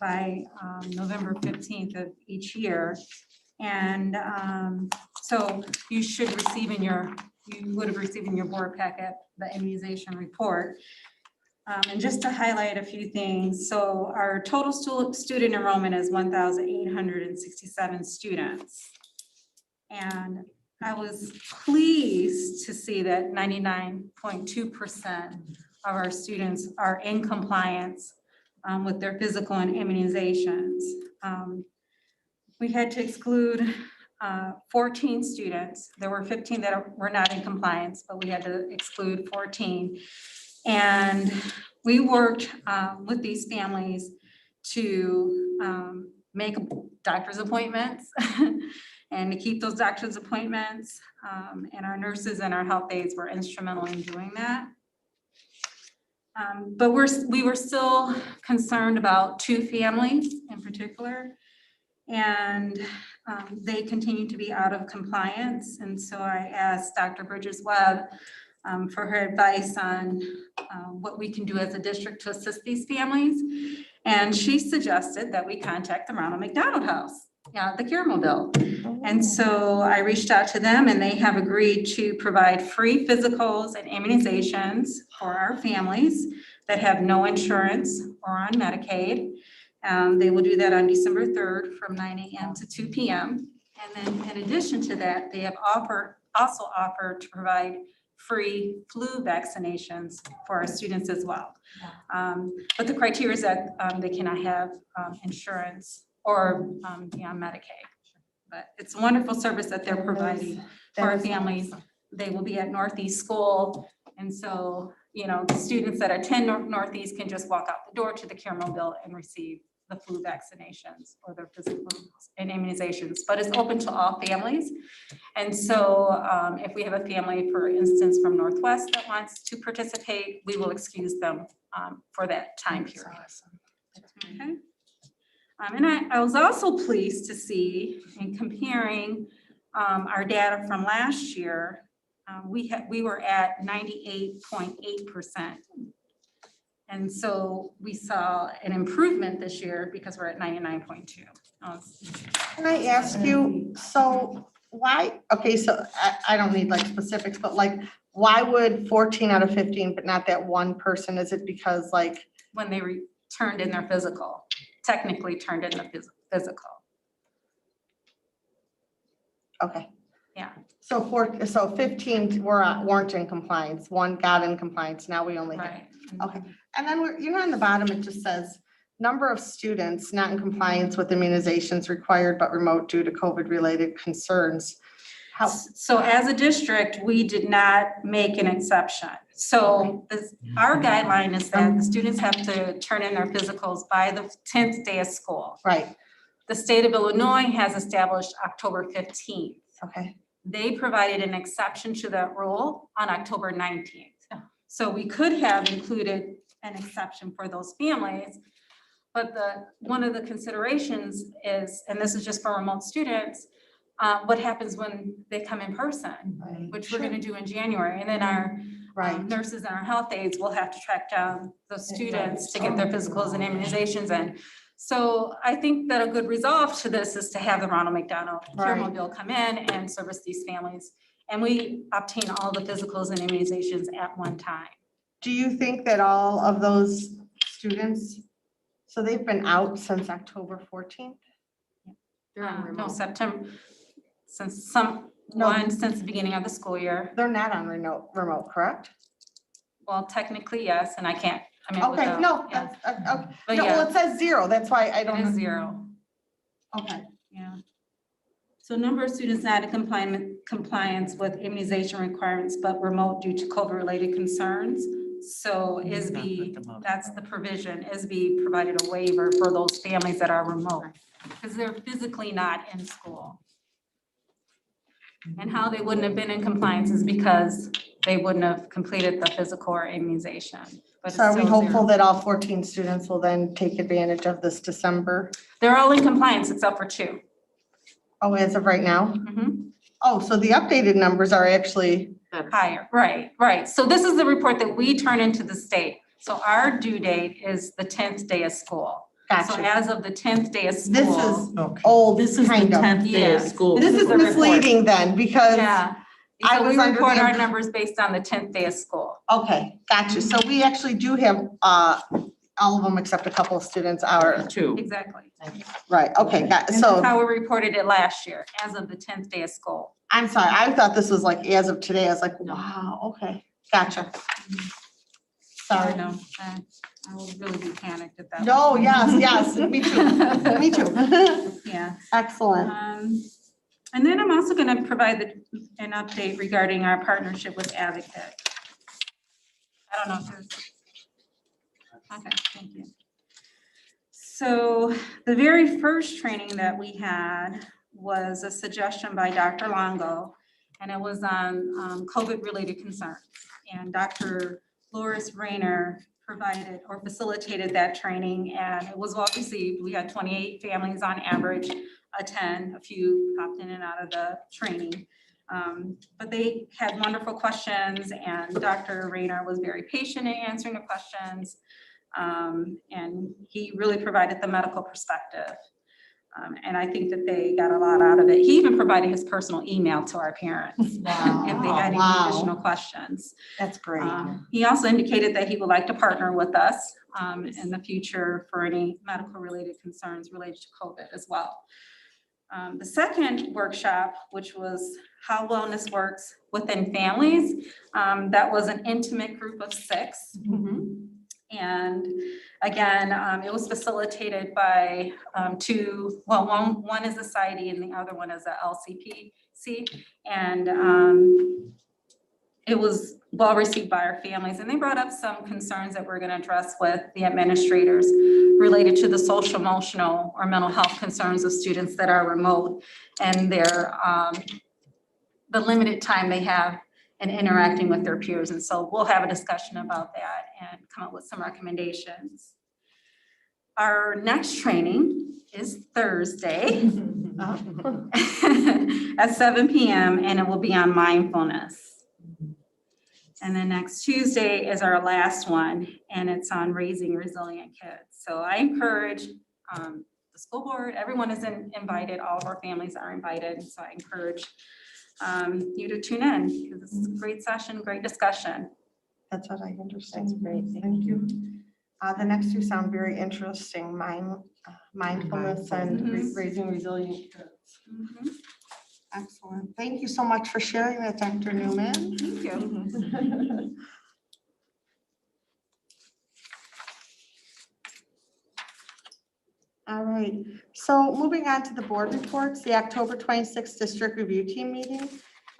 S4: by November 15th of each year. And so you should receive you would have received in your board packet the immunization report. And just to highlight a few things, so our total student enrollment is 1,867 students. And I was pleased to see that 99.2% of our students are in compliance with their physical and immunizations. We had to exclude 14 students. There were 15 that were not in compliance, but we had to exclude 14. And we worked with these families to make doctor's appointments and to keep those doctor's appointments. And our nurses and our health aides were instrumental in doing that. But we were still concerned about 2 families in particular. And they continue to be out of compliance. And so I asked Dr. Bridges-Webb for her advice on what we can do as a district to assist these families. And she suggested that we contact the Ronald McDonald House, the Caramel. And so I reached out to them and they have agreed to provide free physicals and immunizations for our families that have no insurance or on Medicaid. They will do that on December 3rd from 9 a.m. to 2 p.m. And then in addition to that, they have also offered to provide free flu vaccinations for our students as well. But the criteria is that they cannot have insurance or be on Medicaid. But it's a wonderful service that they're providing for our families. They will be at Northeast School. And so, the students that attend Northeast can just walk out the door to the Caramel and receive the flu vaccinations or their physicals and immunizations, but it's open to all families. And so if we have a family, for instance, from Northwest that wants to participate, we will excuse them for that time period. Okay. And I was also pleased to see, in comparing our data from last year, we were at 98.8%. And so we saw an improvement this year because we're at 99.2.
S1: Can I ask you, so why, okay, so I don't need like specifics, but like, why would 14 out of 15, but not that one person? Is it because like?
S4: When they turned in their physical, technically turned in the physical.
S1: Okay.
S4: Yeah.
S1: So 15 weren't in compliance. 1 got in compliance. Now we only have.
S4: Right.
S1: Okay. And then on the bottom, it just says number of students not in compliance with immunizations required but remote due to COVID-related concerns.
S4: So as a district, we did not make an exception. So our guideline is that the students have to turn in their physicals by the 10th day of school.
S1: Right.
S4: The state of Illinois has established October 15th.
S1: Okay.
S4: They provided an exception to that rule on October 19th. So we could have included an exception for those families, but one of the considerations is, and this is just for remote students, what happens when they come in person, which we're going to do in January, and then our nurses and our health aides will have to track down those students to get their physicals and immunizations in. So I think that a good resolve to this is to have the Ronald McDonald Caramel Bill come in and service these families. And we obtain all the physicals and immunizations at one time.
S1: Do you think that all of those students, so they've been out since October 14th?
S4: No, September, since the beginning of the school year.
S1: They're not on remote, correct?
S4: Well, technically, yes, and I can't.
S1: Okay, no,
S4: yeah.
S1: that's, okay.
S4: But
S1: No,
S4: yeah,
S1: well, it says 0. That's why I don't.
S4: it is 0.
S1: Okay.
S4: Yeah. So number of students not in compliance with immunization requirements, but remote due to COVID-related concerns. So ISB, that's the provision. ISB provided a waiver for those families that are remote because they're physically not in school. And how they wouldn't have been in compliance is because they wouldn't have completed the physical or immunization. But
S1: So are we
S4: it's still
S1: hopeful
S4: 0.
S1: that all 14 students will then take advantage of this December?
S4: They're all in compliance except for 2.
S1: Oh, as of right now?
S4: Mhm.
S1: Oh, so the updated numbers are actually.
S4: Higher, right. So this is the report that we turn into the state. So our due date is the 10th day of school.
S1: Gotcha.
S4: as of the 10th day of school.
S1: This is
S10: Okay.
S1: old,
S2: This is the
S1: kind of.
S2: 10th day of
S4: Yes.
S2: school.
S1: This is
S4: the report.
S1: misleading then, because,
S4: Yeah.
S1: I
S4: So we
S1: was under
S4: report
S1: the
S4: our
S1: imp-
S4: numbers based on the 10th day of school.
S1: okay, gotcha. So we actually do have, all of them except a couple of students are,
S2: Two.
S4: Exactly.
S1: right, okay,
S4: And that's
S1: so,
S4: how we reported it last year, as of the 10th day of school.
S1: I'm sorry, I thought this was like as of today. I was like,
S2: No.
S1: wow, okay, gotcha. Sorry.
S4: No, I will really be panicked at that.
S1: No,
S4: one.
S1: yes, me too, me too.
S4: Yeah.
S1: Excellent.
S4: And then I'm also going to provide an update regarding our partnership with Advocate. I don't know if there's. Okay, thank you. So the very first training that we had was a suggestion by Dr. Longo, and it was on COVID-related concerns. And Dr. Loris Rayner provided or facilitated that training, and it was well received. We had 28 families on average attend. A few popped in and out of the training. But they had wonderful questions, and Dr. Rayner was very patient in answering the questions. And he really provided the medical perspective. And I think that they got a lot out of it. He even provided his personal email to our parents if they had any additional questions.
S1: That's great.
S4: He also indicated that he would like to partner with us in the future for any medical related concerns related to COVID as well. The second workshop, which was how wellness works within families, that was an intimate group of 6. And again, it was facilitated by one is a society and the other one is a LCPC. And it was well received by our families, and they brought up some concerns that we're going to address with the administrators related to the social, emotional, or mental health concerns of students that are remote and their the limited time they have in interacting with their peers. And so we'll have a discussion about that and come up with some recommendations. Our next training is Thursday at 7 p.m. and it will be on mindfulness. And then next Tuesday is our last one, and it's on raising resilient kids. So I encourage the school board, everyone is invited, all of our families are invited. So I encourage you to tune in because this is a great session, great discussion.
S1: That's what I understand. That's great. Thank you. The next two sound very interesting, mindfulness and raising resilient kids. Excellent. Thank you so much for sharing that, Dr. Newman.
S4: Thank you.
S1: All right, so moving on to the board reports, the October 26th District Review Team meeting.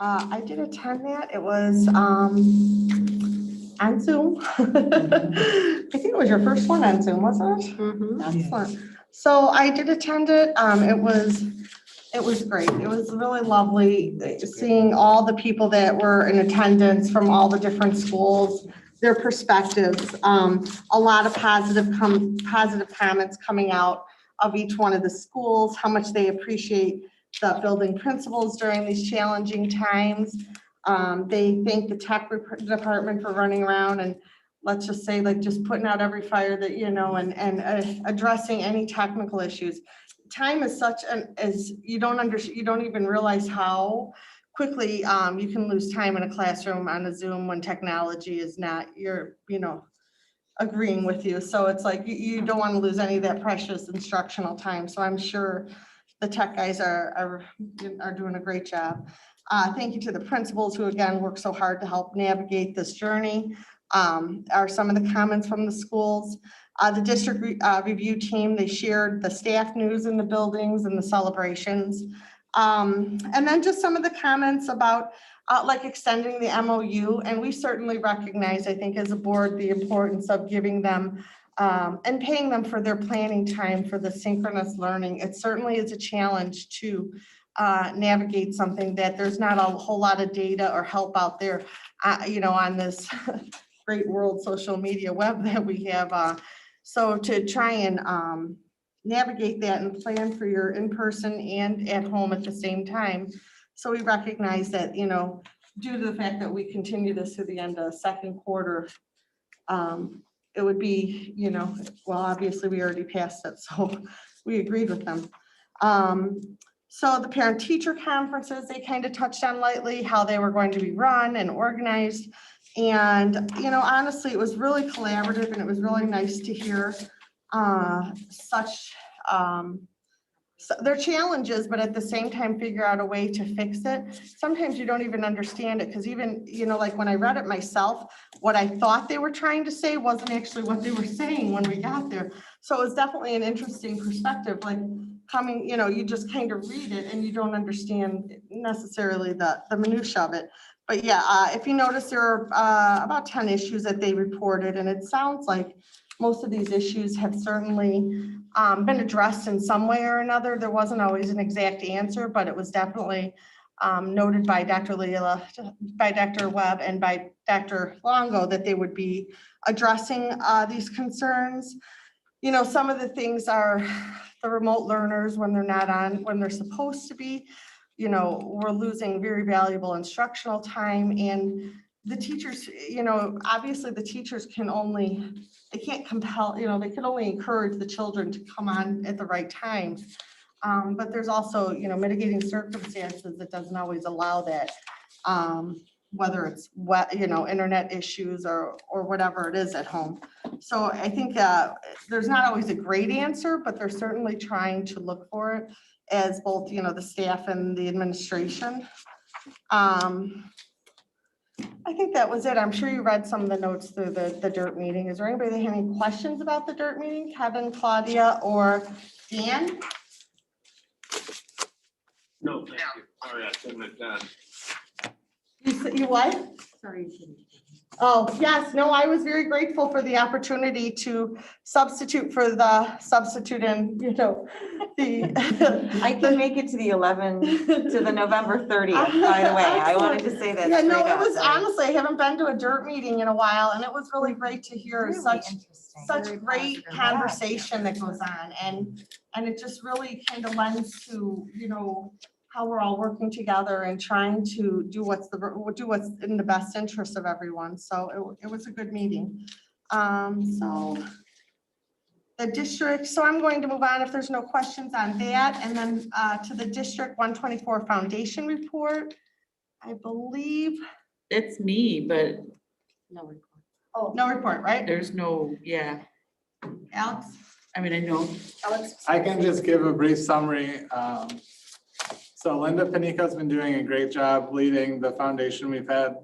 S1: I did attend that. It was on Zoom. I think it was your first one on Zoom, wasn't it? Excellent. So I did attend it. It was great. It was really lovely seeing all the people that were in attendance from all the different schools, their perspectives. A lot of positive comments coming out of each one of the schools, how much they appreciate the building principals during these challenging times. They thank the tech department for running around and let's just say like just putting out every fire that, and addressing any technical issues. Time is such as you don't even realize how quickly you can lose time in a classroom on a Zoom when technology is not agreeing with you. So it's like you don't want to lose any of that precious instructional time. So I'm sure the tech guys are doing a great job. Thank you to the principals who again work so hard to help navigate this journey. Are some of the comments from the schools. The district review team, they shared the staff news in the buildings and the celebrations. And then just some of the comments about like extending the MOU. And we certainly recognize, I think as a board, the importance of giving them and paying them for their planning time for the synchronous learning. It certainly is a challenge to navigate something that there's not a whole lot of data or help out there, on this great world social media web that we have. So to try and navigate that and plan for your in-person and at home at the same time. So we recognize that, due to the fact that we continue this to the end of second quarter, it would be, well, obviously we already passed it, so we agreed with them. So the parent-teacher conferences, they kind of touched on lightly how they were going to be run and organized. And, honestly, it was really collaborative and it was really nice to hear their challenges, but at the same time, figure out a way to fix it. Sometimes you don't even understand it because even, like when I read it myself, what I thought they were trying to say wasn't actually what they were saying when we got there. So it was definitely an interesting perspective, like coming, you just kind of read it and you don't understand necessarily the minutia of it. But yeah, if you notice, there are about 10 issues that they reported, and it sounds like most of these issues have certainly been addressed in some way or another. There wasn't always an exact answer, but it was definitely noted by Dr. Leela, by Dr. Webb, and by Dr. Longo that they would be addressing these concerns. Some of the things are the remote learners when they're not on, when they're supposed to be. We're losing very valuable instructional time, and the teachers, obviously the teachers they can't compel, they can only encourage the children to come on at the right time. But there's also, mitigating circumstances that doesn't always allow that, whether it's internet issues or whatever it is at home. So I think there's not always a great answer, but they're certainly trying to look for it as both, the staff and the administration. I think that was it. I'm sure you read some of the notes through the DIRT meeting. Is there anybody that had any questions about the DIRT meeting? Kevin, Claudia, or Dan?
S8: No, thank you. Sorry, I couldn't have done.
S1: You what?
S6: Sorry.
S1: Oh, yes. No, I was very grateful for the opportunity to substitute for the substitute and,
S11: I can make it to the 11, to the November 30th, by the way. I wanted to say that
S1: Yeah,
S11: straight
S1: no, it
S11: up.
S1: was honestly, I haven't been to a DIRT meeting in a while, and it was really great to hear
S11: Really
S1: such
S11: interesting.
S1: great conversation that goes on, and it just really kind of lends to, how we're all working together and trying to do what's in the best interest of everyone. So it was a good meeting. So the district, so I'm going to move on if there's no questions on that, and then to the District 124 Foundation report. I believe.
S2: It's me, but
S6: No report.
S1: Oh, no report, right?
S2: there's no, yeah,
S1: Alex?
S2: I mean, I know.
S1: Alex?
S8: I can just give a brief summary. So Linda Panico's been doing a great job leading the foundation. We've had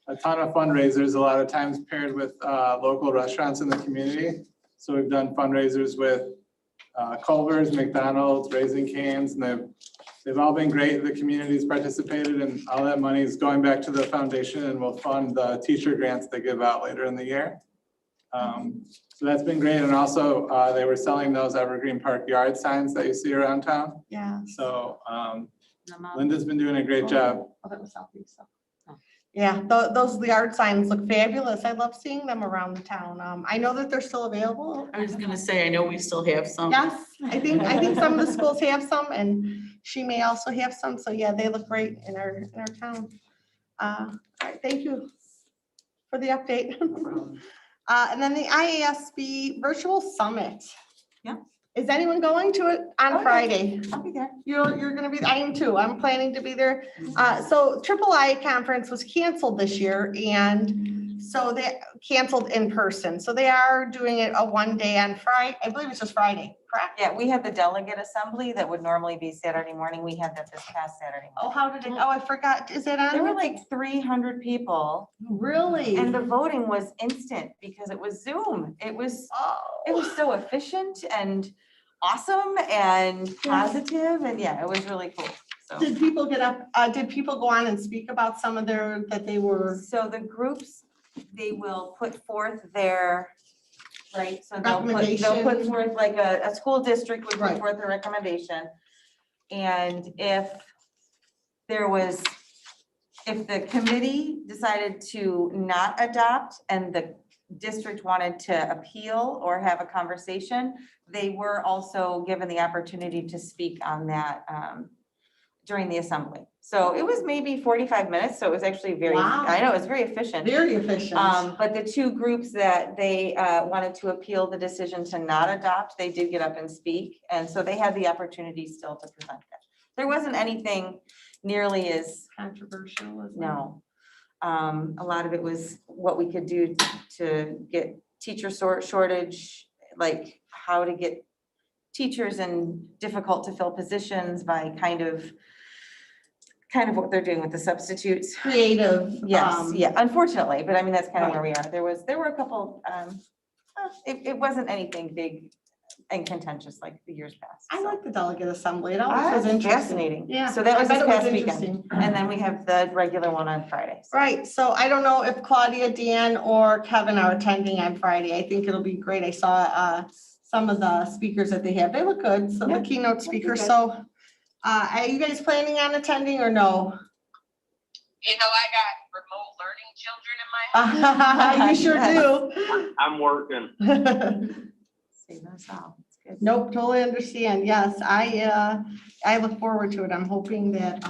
S8: a ton of fundraisers, a lot of times paired with local restaurants in the community. So we've done fundraisers with Culver's, McDonald's, Raising Cane's, and they've all been great. The community's participated, and all that money is going back to the foundation and will fund the teacher grants they give out later in the year. So that's been great. And also they were selling those Evergreen Park yard signs that you see around town.
S1: Yeah.
S8: So Linda's been doing a great job.
S1: Oh, that was Southeast. Yeah, those yard signs look fabulous. I love seeing them around the town. I know that they're still available.
S2: I was gonna say, I know we still have some.
S1: Yes, I think some of the schools have some, and she may also have some. So yeah, they look great in our town. All right, thank you for the update. And then the IASB virtual summit.
S11: Yeah.
S1: Is anyone going to it on Friday?
S11: I'll be there.
S1: You're gonna be, I am too. I'm planning to be there. So III conference was canceled this year, and so they canceled in person. So they are doing it a one day on Friday. I believe it's just Friday, correct?
S11: Yeah, we had the delegate assembly that would normally be Saturday morning. We had that this past Saturday
S1: Oh,
S11: morning.
S1: how did it, I forgot. Is it on?
S11: There were like 300 people,
S1: Really?
S11: and the voting was instant because it was Zoom. It was so efficient and awesome and positive, and yeah, it was really cool. So
S1: Did people get up, did people go on and speak about some of their, that they were?
S11: So the groups, they will put forth their, right, so they'll put forth like a school district would put
S1: Right.
S11: forth a recommendation. And if the committee decided to not adopt and the district wanted to appeal or have a conversation, they were also given the opportunity to speak on that during the assembly. So it was maybe 45 minutes, so it was actually very,
S1: Wow.
S11: I know, it was very efficient.
S1: Very efficient.
S11: But the two groups that they wanted to appeal the decision to not adopt, they did get up and speak. And so they had the opportunity still to present that. There wasn't anything nearly as,
S1: Controversial, isn't it?
S11: no. A lot of it was what we could do to get teacher shortage, like how to get teachers in difficult to fill positions by kind of what they're doing with the substitutes.
S1: Creative.
S11: Yes, yeah, unfortunately, but I mean, that's kind of where we are. There were a couple, it wasn't anything big and contentious like the years past.
S1: I
S11: so.
S1: like the delegate assembly. It always was interesting.
S11: Fascinating.
S1: Yeah.
S11: So that was
S1: I bet
S11: this
S1: it was
S11: past weekend.
S1: interesting.
S11: And then we have the regular one on Friday. So.
S1: Right, so I don't know if Claudia, Dan, or Kevin are attending on Friday. I think it'll be great. I saw some of the speakers that they have. They look good, so
S11: Yeah,
S1: the keynote
S11: be
S1: speakers.
S11: good.
S1: So are you guys planning on attending or no?
S5: You know, I got remote learning children in my house.
S1: You sure do.
S3: I'm working.
S11: Save us all. It's good.
S1: Nope, totally understand. Yes, I look forward to it. I'm hoping that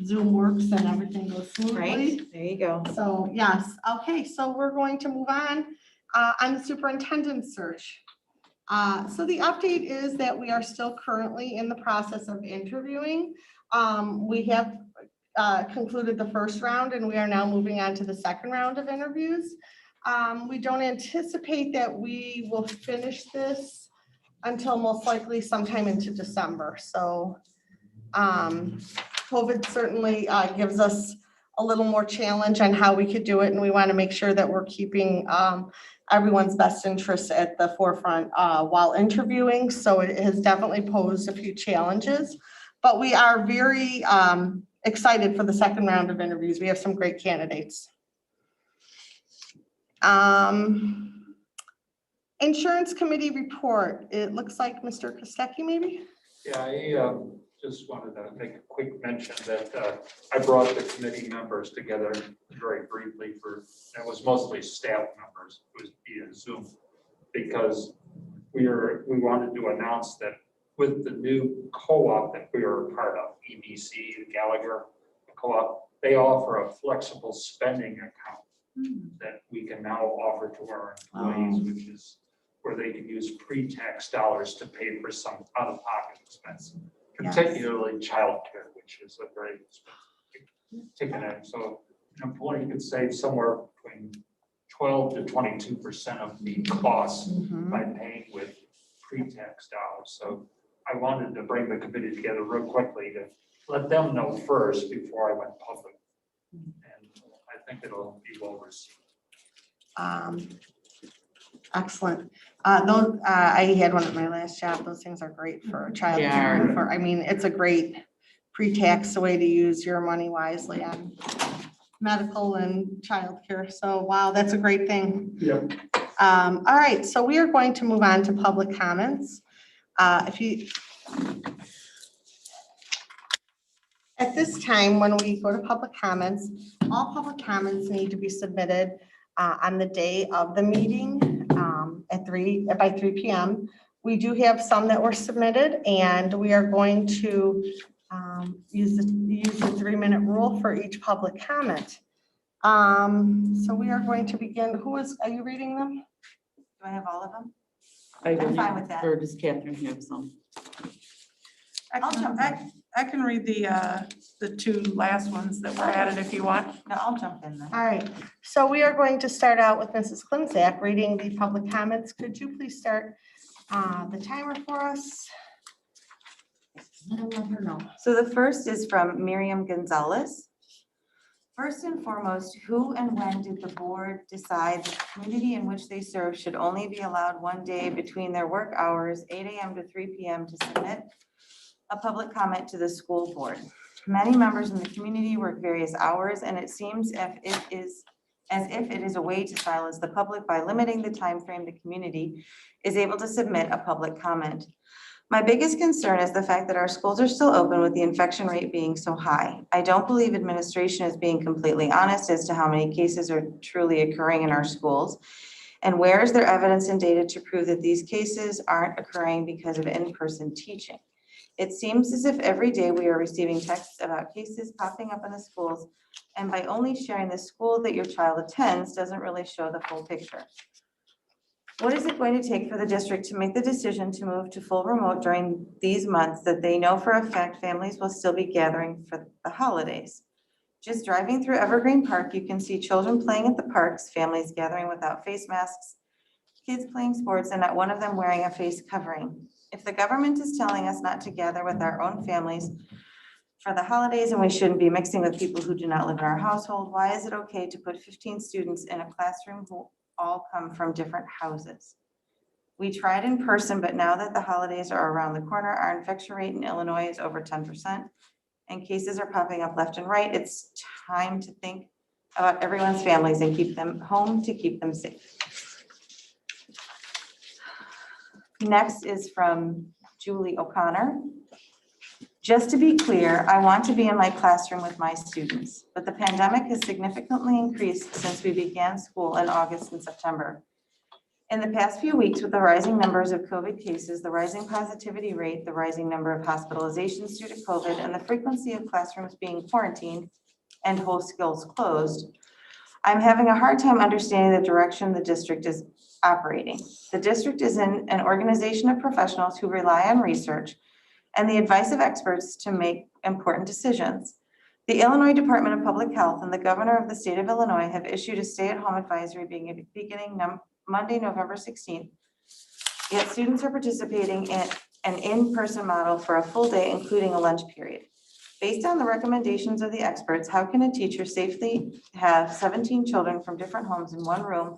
S1: Zoom works and everything goes smoothly.
S11: Right, there you go.
S1: So yes, okay, so we're going to move on the superintendent search. So the update is that we are still currently in the process of interviewing. We have concluded the first round and we are now moving on to the second round of interviews. We don't anticipate that we will finish this until most likely sometime into December. So COVID certainly gives us a little more challenge on how we could do it. And we want to make sure that we're keeping everyone's best interests at the forefront while interviewing. So it has definitely posed a few challenges, but we are very excited for the second round of interviews. We have some great candidates. Insurance committee report. It looks like Mr. Kostecki maybe?
S12: Yeah, I just wanted to make a quick mention that I brought the committee members together very briefly it was mostly staff members, it was via Zoom, because we wanted to announce that with the new co-op that we are a part of, EBC, Gallagher co-op, they offer a flexible spending account that we can now offer to our employees, which is where they can use pre-tax dollars to pay for some out-of-pocket expense, particularly childcare, which is a very expensive ticket. So an employee could save somewhere between 12 to 22% of the costs by paying with pre-tax dollars. So I wanted to bring the committee together real quickly to let them know first before I went public. And I think it'll be well received.
S1: Excellent. I had one at my last job. Those things are great for a child.
S2: Yeah.
S1: I mean, it's a great pre-tax way to use your money wisely on medical and childcare. So wow, that's a great thing.
S12: Yep.
S1: All right, so we are going to move on to public comments. At this time, when we go to public comments, all public comments need to be submitted on the day of the meeting by 3 p.m. We do have some that were submitted, and we are going to use the 3-minute rule for each public comment. So we are going to begin. Are you reading them?
S11: Do I have all of them?
S2: I'm
S11: fine with that.
S2: Or does Catherine have some?
S9: I can read the two last ones that were added if you want.
S11: No, I'll jump in then.
S1: All right, so we are going to start out with Mrs. Klimczak reading the public comments. Could you please start the timer for us? And let her know.
S11: So the first is from Miriam Gonzalez. First and foremost, who and when did the board decide the community in which they serve should only be allowed one day between their work hours, 8 a.m. to 3 p.m. to submit a public comment to the school board? Many members in the community work various hours, and it seems as if it is a way to silence the public by limiting the time frame the community is able to submit a public comment. My biggest concern is the fact that our schools are still open with the infection rate being so high. I don't believe administration is being completely honest as to how many cases are truly occurring in our schools. And where is there evidence and data to prove that these cases aren't occurring because of in-person teaching? It seems as if every day we are receiving texts about cases popping up in the schools, and by only sharing the school that your child attends doesn't really show the full picture. What is it going to take for the district to make the decision to move to full remote during these months that they know for a fact families will still be gathering for the holidays? Just driving through Evergreen Park, you can see children playing at the parks, families gathering without face masks, kids playing sports, and not one of them wearing a face covering. If the government is telling us not to gather with our own families for the holidays and we shouldn't be mixing with people who do not live in our household, why is it okay to put 15 students in a classroom who all come from different houses? We tried in person, but now that the holidays are around the corner, our infection rate in Illinois is over 10%, and cases are popping up left and right. It's time to think about everyone's families and keep them home to keep them safe. Next is from Julie O'Connor. Just to be clear, I want to be in my classroom with my students, but the pandemic has significantly increased since we began school in August and September. In the past few weeks, with the rising numbers of COVID cases, the rising positivity rate, the rising number of hospitalizations due to COVID, and the frequency of classrooms being quarantined and whole schools closed, I'm having a hard time understanding the direction the district is operating. The district is an organization of professionals who rely on research and the advice of experts to make important decisions. The Illinois Department of Public Health and the governor of the state of Illinois have issued a stay-at-home advisory beginning Monday, November 16th. Yet students are participating in an in-person model for a full day, including a lunch period. Based on the recommendations of the experts, how can a teacher safely have 17 children from different homes in one room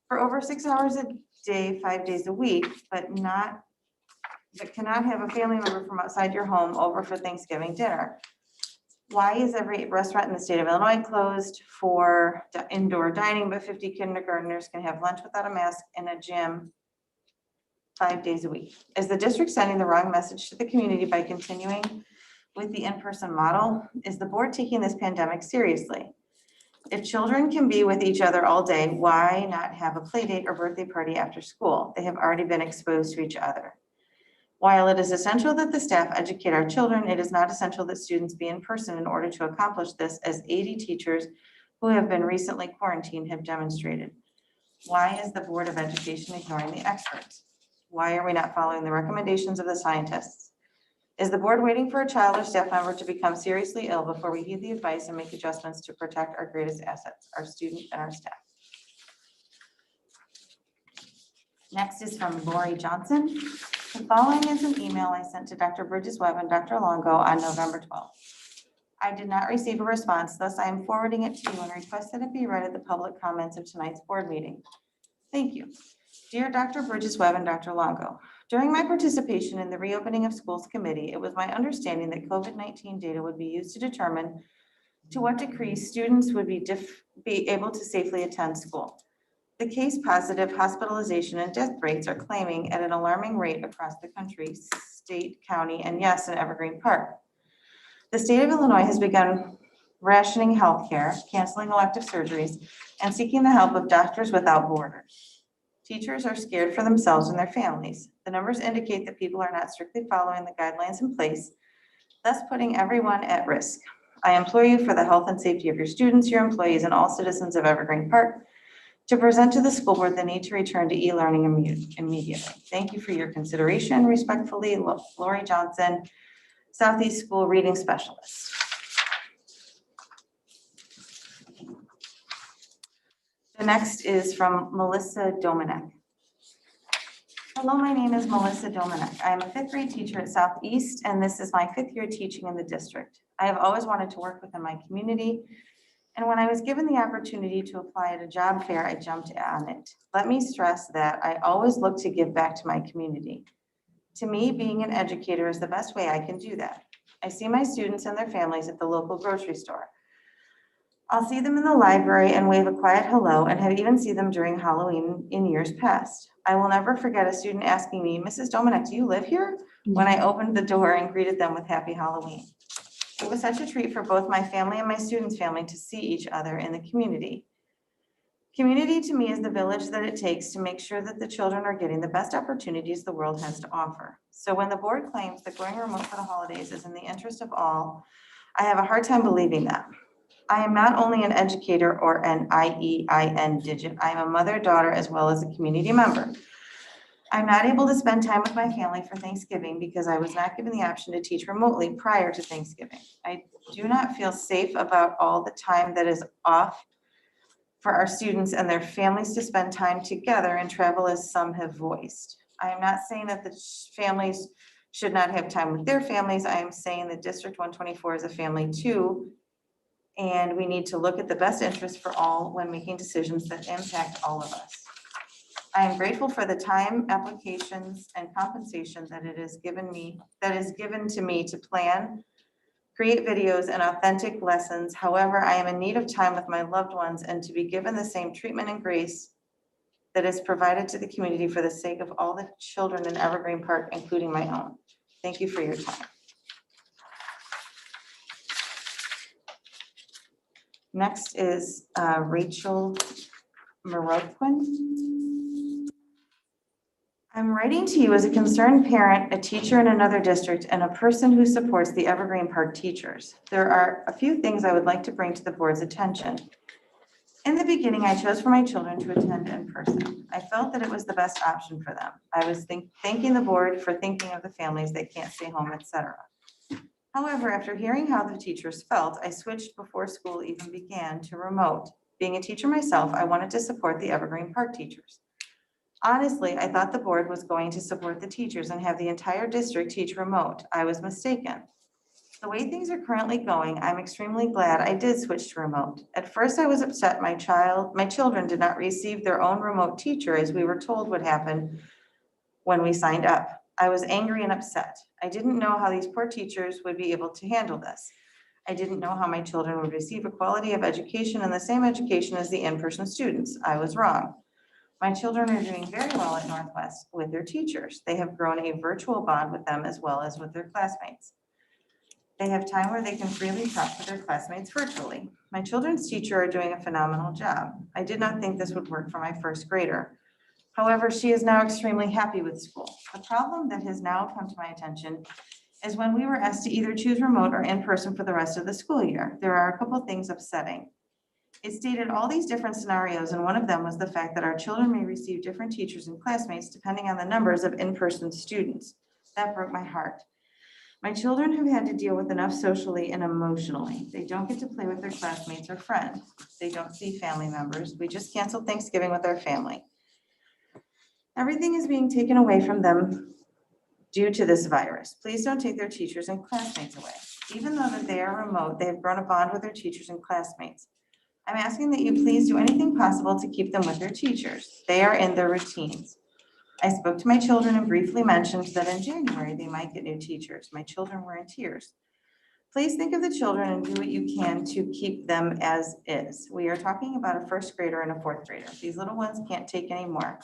S11: for over 6 hours a day, 5 days a week, but cannot have a family member from outside your home over for Thanksgiving dinner? Why is every restaurant in the state of Illinois closed for indoor dining, but 50 kindergartners can have lunch without a mask in a gym 5 days a week? Is the district sending the wrong message to the community by continuing with the in-person model? Is the board taking this pandemic seriously? If children can be with each other all day, why not have a play date or birthday party after school? They have already been exposed to each other. While it is essential that the staff educate our children, it is not essential that students be in person in order to accomplish this, as 80 teachers who have been recently quarantined have demonstrated. Why is the Board of Education ignoring the experts? Why are we not following the recommendations of the scientists? Is the board waiting for a child or staff member to become seriously ill before we heed the advice and make adjustments to protect our greatest assets, our students and our staff? Next is from Lori Johnson. The following is an email I sent to Dr. Bridges Webb and Dr. Longo on November 12th. I did not receive a response, thus I am forwarding it to you and request that it be read at the public comments of tonight's board meeting. Thank you. Dear Dr. Bridges Webb and Dr. Longo, during my participation in the reopening of schools committee, it was my understanding that COVID-19 data would be used to determine to what degree students would be able to safely attend school. The case positive hospitalization and death rates are climbing at an alarming rate across the country, state, county, and yes, in Evergreen Park. The state of Illinois has begun rationing healthcare, canceling elective surgeries, and seeking the help of Doctors Without Borders. Teachers are scared for themselves and their families. The numbers indicate that people are not strictly following the guidelines in place, thus putting everyone at risk. I implore you, for the health and safety of your students, your employees, and all citizens of Evergreen Park, to present to the school board the need to return to e-learning immediately. Thank you for your consideration. Respectfully, Lori Johnson, Southeast School Reading Specialist. The next is from Melissa Domenech. Hello, my name is Melissa Domenech. I am a 5th grade teacher at Southeast, and this is my 5th year teaching in the district. I have always wanted to work within my community, and when I was given the opportunity to apply at a job fair, I jumped on it. Let me stress that I always look to give back to my community. To me, being an educator is the best way I can do that. I see my students and their families at the local grocery store. I'll see them in the library and wave a quiet hello, and have even seen them during Halloween in years past. I will never forget a student asking me, Mrs. Domenech, do you live here? When I opened the door and greeted them with Happy Halloween. It was such a treat for both my family and my students' family to see each other in the community. Community to me is the village that it takes to make sure that the children are getting the best opportunities the world has to offer. So when the board claims that going remote for the holidays is in the interest of all, I have a hard time believing that. I am not only an educator or an IEIN digit, I am a mother, daughter, as well as a community member. I'm not able to spend time with my family for Thanksgiving because I was not given the option to teach remotely prior to Thanksgiving. I do not feel safe about all the time that is off for our students and their families to spend time together and travel as some have voiced. I am not saying that the families should not have time with their families. I am saying that District 124 is a family too. And we need to look at the best interest for all when making decisions that impact all of us. I am grateful for the time, applications, and compensation that is given to me to plan, create videos and authentic lessons. However, I am in need of time with my loved ones and to be given the same treatment and grace that is provided to the community for the sake of all the children in Evergreen Park, including my own. Thank you for your time. Next is Rachel Maroquin. I'm writing to you as a concerned parent, a teacher in another district, and a person who supports the Evergreen Park teachers. There are a few things I would like to bring to the board's attention. In the beginning, I chose for my children to attend in person. I felt that it was the best option for them. I was thanking the board for thinking of the families that can't stay home, etc. However, after hearing how the teachers felt, I switched before school even began to remote. Being a teacher myself, I wanted to support the Evergreen Park teachers. Honestly, I thought the board was going to support the teachers and have the entire district teach remote. I was mistaken. The way things are currently going, I'm extremely glad I did switch to remote. At first, I was upset my children did not receive their own remote teacher as we were told would happen when we signed up. I was angry and upset. I didn't know how these poor teachers would be able to handle this. I didn't know how my children would receive a quality of education and the same education as the in-person students. I was wrong. My children are doing very well at Northwest with their teachers. They have grown a virtual bond with them as well as with their classmates. They have time where they can freely talk to their classmates virtually. My children's teacher are doing a phenomenal job. I did not think this would work for my first grader. However, she is now extremely happy with school. The problem that has now come to my attention is when we were asked to either choose remote or in person for the rest of the school year. There are a couple things upsetting. It stated all these different scenarios, and one of them was the fact that our children may receive different teachers and classmates depending on the numbers of in-person students. That broke my heart. My children have had to deal with enough socially and emotionally. They don't get to play with their classmates or friends. They don't see family members. We just canceled Thanksgiving with our family. Everything is being taken away from them due to this virus. Please don't take their teachers and classmates away. Even though that they are remote, they have grown a bond with their teachers and classmates. I'm asking that you please do anything possible to keep them with their teachers. They are in their routines. I spoke to my children and briefly mentioned that in January they might get new teachers. My children were in tears. Please think of the children and do what you can to keep them as is. We are talking about a first grader and a fourth grader. These little ones can't take any more.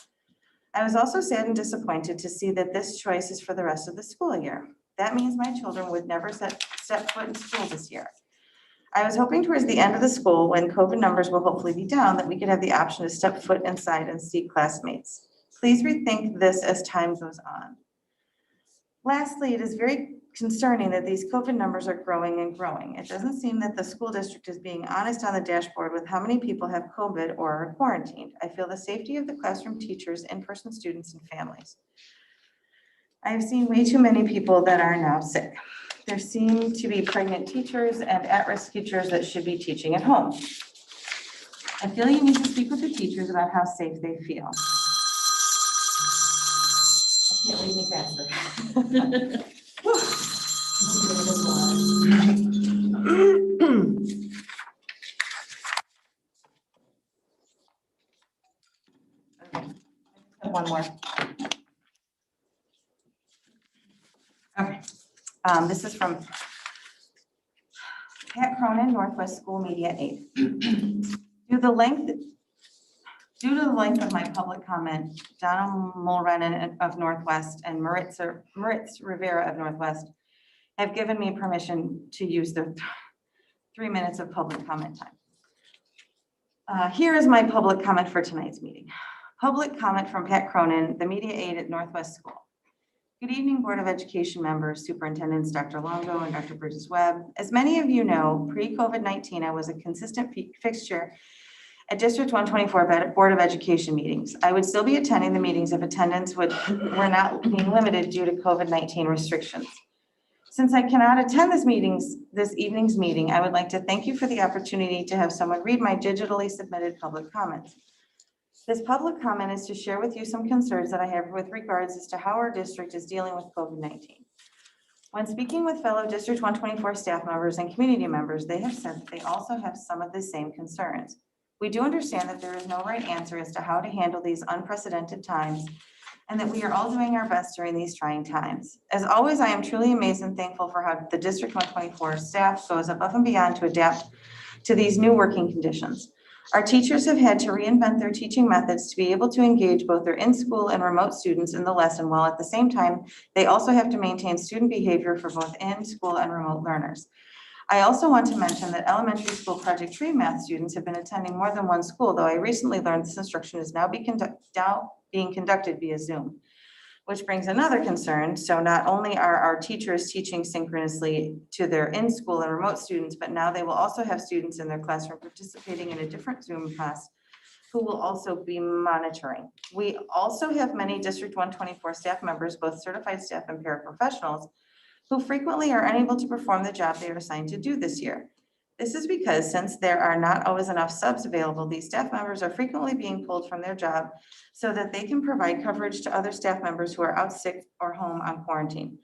S11: I was also sad and disappointed to see that this choice is for the rest of the school year. That means my children would never step foot in school this year. I was hoping towards the end of the school, when COVID numbers will hopefully be down, that we could have the option to step foot inside and see classmates. Please rethink this as time goes on. Lastly, it is very concerning that these COVID numbers are growing and growing. It doesn't seem that the school district is being honest on the dashboard with how many people have COVID or are quarantined. I feel the safety of the classroom teachers, in-person students, and families. I have seen way too many people that are now sick. There seem to be pregnant teachers and at-risk teachers that should be teaching at home. I feel you need to speak with the teachers about how safe they feel. I can't read any faster. Okay. One more. Okay. This is from Pat Cronin, Northwest School Media Aid. Due to the length of my public comment, Donna Mulrennan of Northwest and Moritz Rivera of Northwest have given me permission to use their 3 minutes of public comment time. Here is my public comment for tonight's meeting. Public comment from Pat Cronin, the media aide at Northwest School. Good evening, Board of Education members, Superintendents Dr. Longo and Dr. Bridges Webb. As many of you know, pre-COVID-19, I was a consistent fixture at District 124 Board of Education meetings. I would still be attending the meetings if attendance were not being limited due to COVID-19 restrictions. Since I cannot attend this evening's meeting, I would like to thank you for the opportunity to have someone read my digitally submitted public comments. This public comment is to share with you some concerns that I have with regards as to how our district is dealing with COVID-19. When speaking with fellow District 124 staff members and community members, they have said that they also have some of the same concerns. We do understand that there is no right answer as to how to handle these unprecedented times, and that we are all doing our best during these trying times. As always, I am truly amazed and thankful for how the District 124 staff goes above and beyond to adapt to these new working conditions. Our teachers have had to reinvent their teaching methods to be able to engage both their in-school and remote students in the lesson, while at the same time, they also have to maintain student behavior for both in-school and remote learners. I also want to mention that elementary school Project Tree math students have been attending more than one school, though I recently learned this instruction is now being conducted via Zoom, which brings another concern. So not only are our teachers teaching synchronously to their in-school and remote students, but now they will also have students in their classroom participating in a different Zoom class who will also be monitoring. We also have many District 124 staff members, both certified staff and paraprofessionals, who frequently are unable to perform the job they are assigned to do this year. This is because since there are not always enough subs available, these staff members are frequently being pulled from their job so that they can provide coverage to other staff members who are out sick or home on quarantine.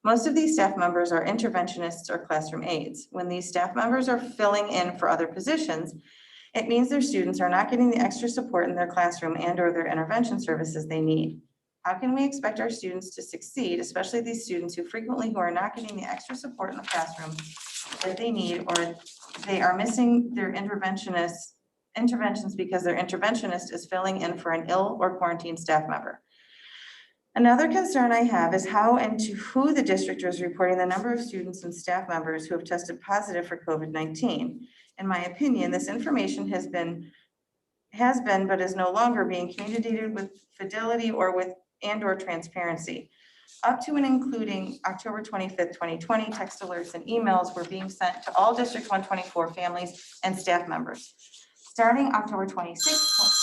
S11: Most of these staff members are interventionists or classroom aides. When these staff members are filling in for other positions, it means their students are not getting the extra support in their classroom and or their intervention services they need. How can we expect our students to succeed, especially these students who are not getting the extra support in the classroom that they need, or they are missing their interventions because their interventionist is filling in for an ill or quarantined staff member? Another concern I have is how and to who the district is reporting the number of students and staff members who have tested positive for COVID-19. In my opinion, this information has been, but is no longer being communicated with fidelity or transparency. Up to and including October 25th, 2020, text alerts and emails were being sent to all District 124 families and staff members. Starting October 26th,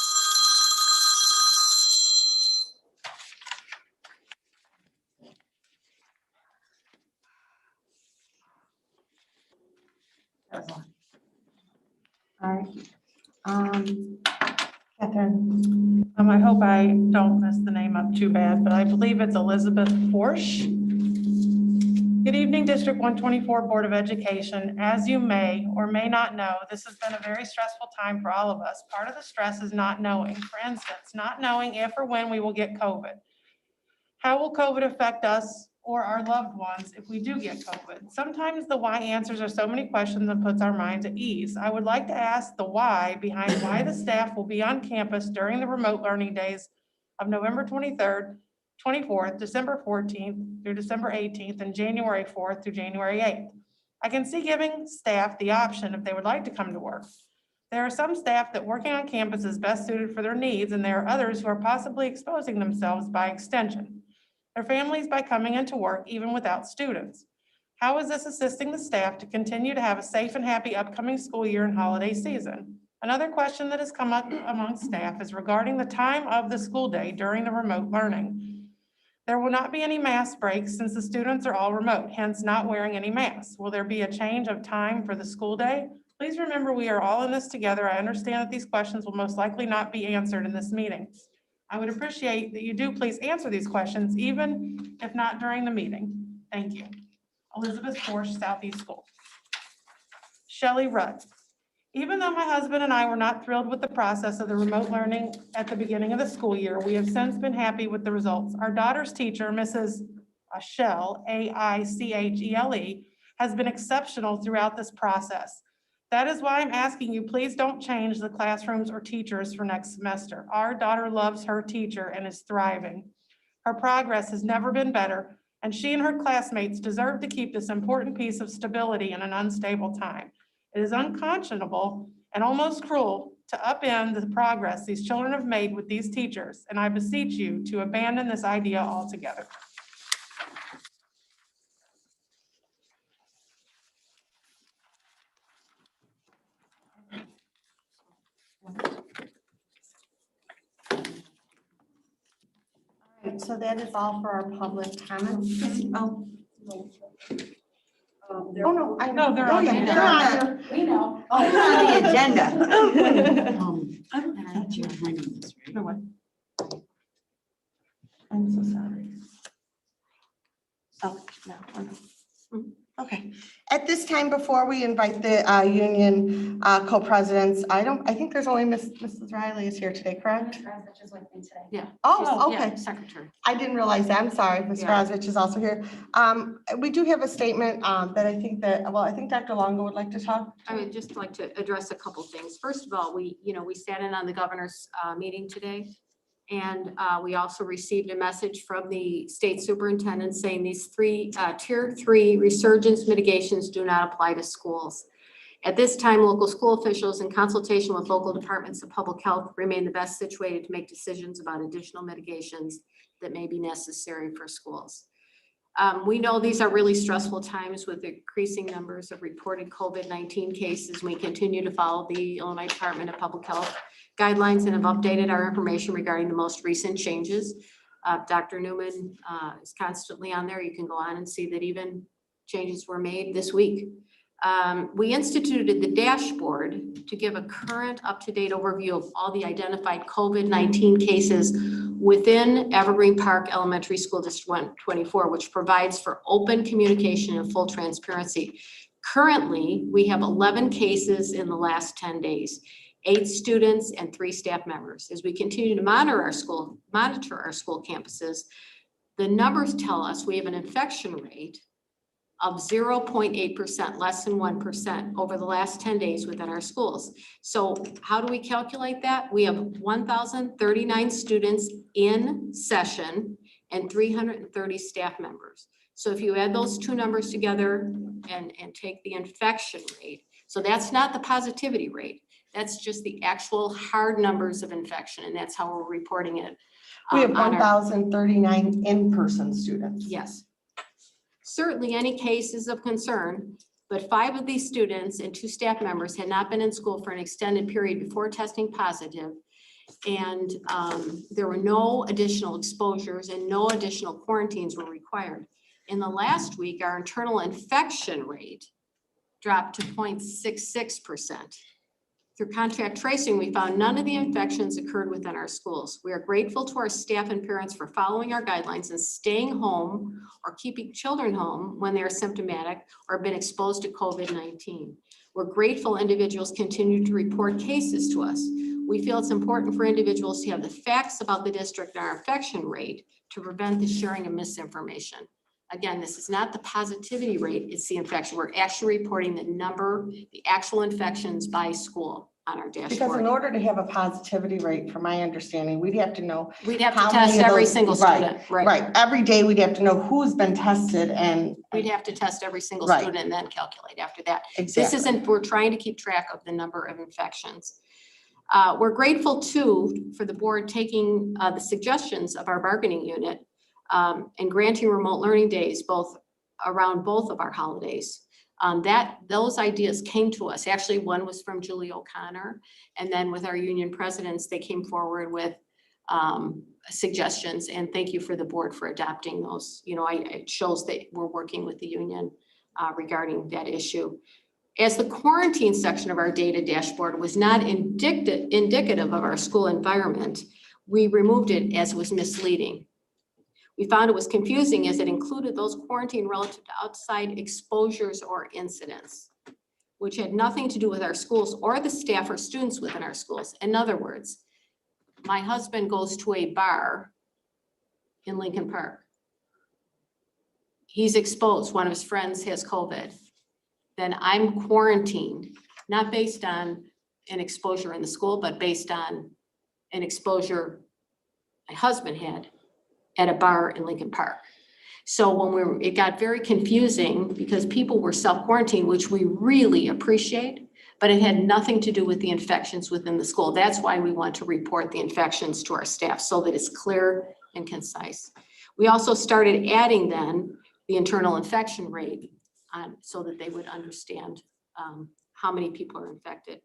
S9: All right. Catherine, I hope I don't mess the name up too bad, but I believe it's Elizabeth Forsch. Good evening, District 124 Board of Education. As you may or may not know, this has been a very stressful time for all of us. Part of the stress is not knowing. For instance, not knowing if or when we will get COVID. How will COVID affect us or our loved ones if we do get COVID? Sometimes the why answers are so many questions and puts our minds at ease. I would like to ask the why behind why the staff will be on campus during the remote learning days of November 23rd, 24th, December 14th through December 18th, and January 4th through January 8th. I can see giving staff the option if they would like to come to work. There are some staff that working on campus is best suited for their needs, and there are others who are possibly exposing themselves by extension, their families by coming into work even without students. How is this assisting the staff to continue to have a safe and happy upcoming school year and holiday season? Another question that has come up among staff is regarding the time of the school day during the remote learning. There will not be any mask breaks since the students are all remote, hence not wearing any masks. Will there be a change of time for the school day? Please remember we are all in this together. I understand that these questions will most likely not be answered in this meeting. I would appreciate that you do please answer these questions, even if not during the meeting. Thank you. Elizabeth Forsch, Southeast School. Shelley Rudd. Even though my husband and I were not thrilled with the process of the remote learning at the beginning of the school year, we have since been happy with the results. Our daughter's teacher, Mrs. Aichele, A-I-C-H-E-L-E, has been exceptional throughout this process. That is why I'm asking you, please don't change the classrooms or teachers for next semester. Our daughter loves her teacher and is thriving. Her progress has never been better, and she and her classmates deserve to keep this important piece of stability in an unstable time. It is unconscionable and almost cruel to upend the progress these children have made with these teachers, and I beseech you to abandon this idea altogether.
S1: All right, so that is all for our public comments.
S11: Oh.
S1: Oh, no, I know.
S9: No, they're on
S1: yeah,
S9: the
S1: they're on there.
S4: We know.
S11: Oh, it's on the agenda.
S2: I thought you were hiding this, right?
S1: I'm so sorry. Oh, no. Okay. At this time, before we invite the union co-presidents, I think there's only Mrs. Riley is here today, correct?
S4: Razich is with me today.
S6: Yeah.
S1: Oh,
S6: Yeah,
S1: okay.
S6: Secretary.
S1: I didn't realize that. I'm sorry. Ms.
S6: Yeah.
S1: Razich is also here. We do have a statement that I think Dr. Longo would like to talk.
S6: I would just like to address a couple things. First of all, we sat in on the governor's meeting today. And we also received a message from the state superintendent saying these tier 3 resurgence mitigations do not apply to schools. At this time, local school officials in consultation with local departments of public health remain the best situated to make decisions about additional mitigations that may be necessary for schools. We know these are really stressful times with increasing numbers of reported COVID-19 cases. We continue to follow the Illinois Department of Public Health guidelines and have updated our information regarding the most recent changes. Dr. Newman is constantly on there. You can go on and see that even changes were made this week. We instituted the dashboard to give a current up-to-date overview of all the identified COVID-19 cases within Evergreen Park Elementary School District 124, which provides for open communication and full transparency. Currently, we have 11 cases in the last 10 days. 8 students and 3 staff members. As we continue to monitor our school campuses, the numbers tell us we have an infection rate of 0.8%, less than 1% over the last 10 days within our schools. So how do we calculate that? We have 1,039 students in session and 330 staff members. So if you add those two numbers together and take the infection rate, so that's not the positivity rate. That's just the actual hard numbers of infection, and that's how we're reporting it.
S1: We have 1,039 in-person students.
S6: Yes. Certainly any cases of concern, but 5 of these students and 2 staff members had not been in school for an extended period before testing positive. And there were no additional exposures and no additional quarantines were required. In the last week, our internal infection rate dropped to 0.66%. Through contact tracing, we found none of the infections occurred within our schools. We are grateful to our staff and parents for following our guidelines and staying home or keeping children home when they are symptomatic or have been exposed to COVID-19. We're grateful individuals continue to report cases to us. We feel it's important for individuals to have the facts about the district and our infection rate to prevent the sharing of misinformation. Again, this is not the positivity rate, it's the infection. We're actually reporting the actual infections by school on our dashboard.
S1: Because in order to have a positivity rate, from my understanding, we'd have to know.
S6: We'd have to
S1: how many
S6: test
S1: of
S6: every
S1: those-
S6: single student.
S1: Right. Every day we'd have to know who's been tested and.
S6: We'd have to test every single
S1: Right.
S6: student and then calculate after that.
S1: Exactly.
S6: This isn't, we're trying to keep track of the number of infections. We're grateful too for the board taking the suggestions of our bargaining unit and granting remote learning days around both of our holidays. Those ideas came to us. Actually, one was from Julie O'Connor, and then with our union presidents, they came forward with suggestions, and thank you for the board for adopting those. It shows that we're working with the union regarding that issue. As the quarantine section of our data dashboard was not indicative of our school environment, we removed it as it was misleading. We found it was confusing as it included those quarantined relative to outside exposures or incidents, which had nothing to do with our schools or the staff or students within our schools. In other words, my husband goes to a bar in Lincoln Park. He's exposed, one of his friends has COVID. Then I'm quarantined, not based on an exposure in the school, but based on an exposure my husband had at a bar in Lincoln Park. So it got very confusing because people were self-quarantined, which we really appreciate, but it had nothing to do with the infections within the school. That's why we want to report the infections to our staff so that it's clear and concise. We also started adding then the internal infection rate so that they would understand how many people are infected.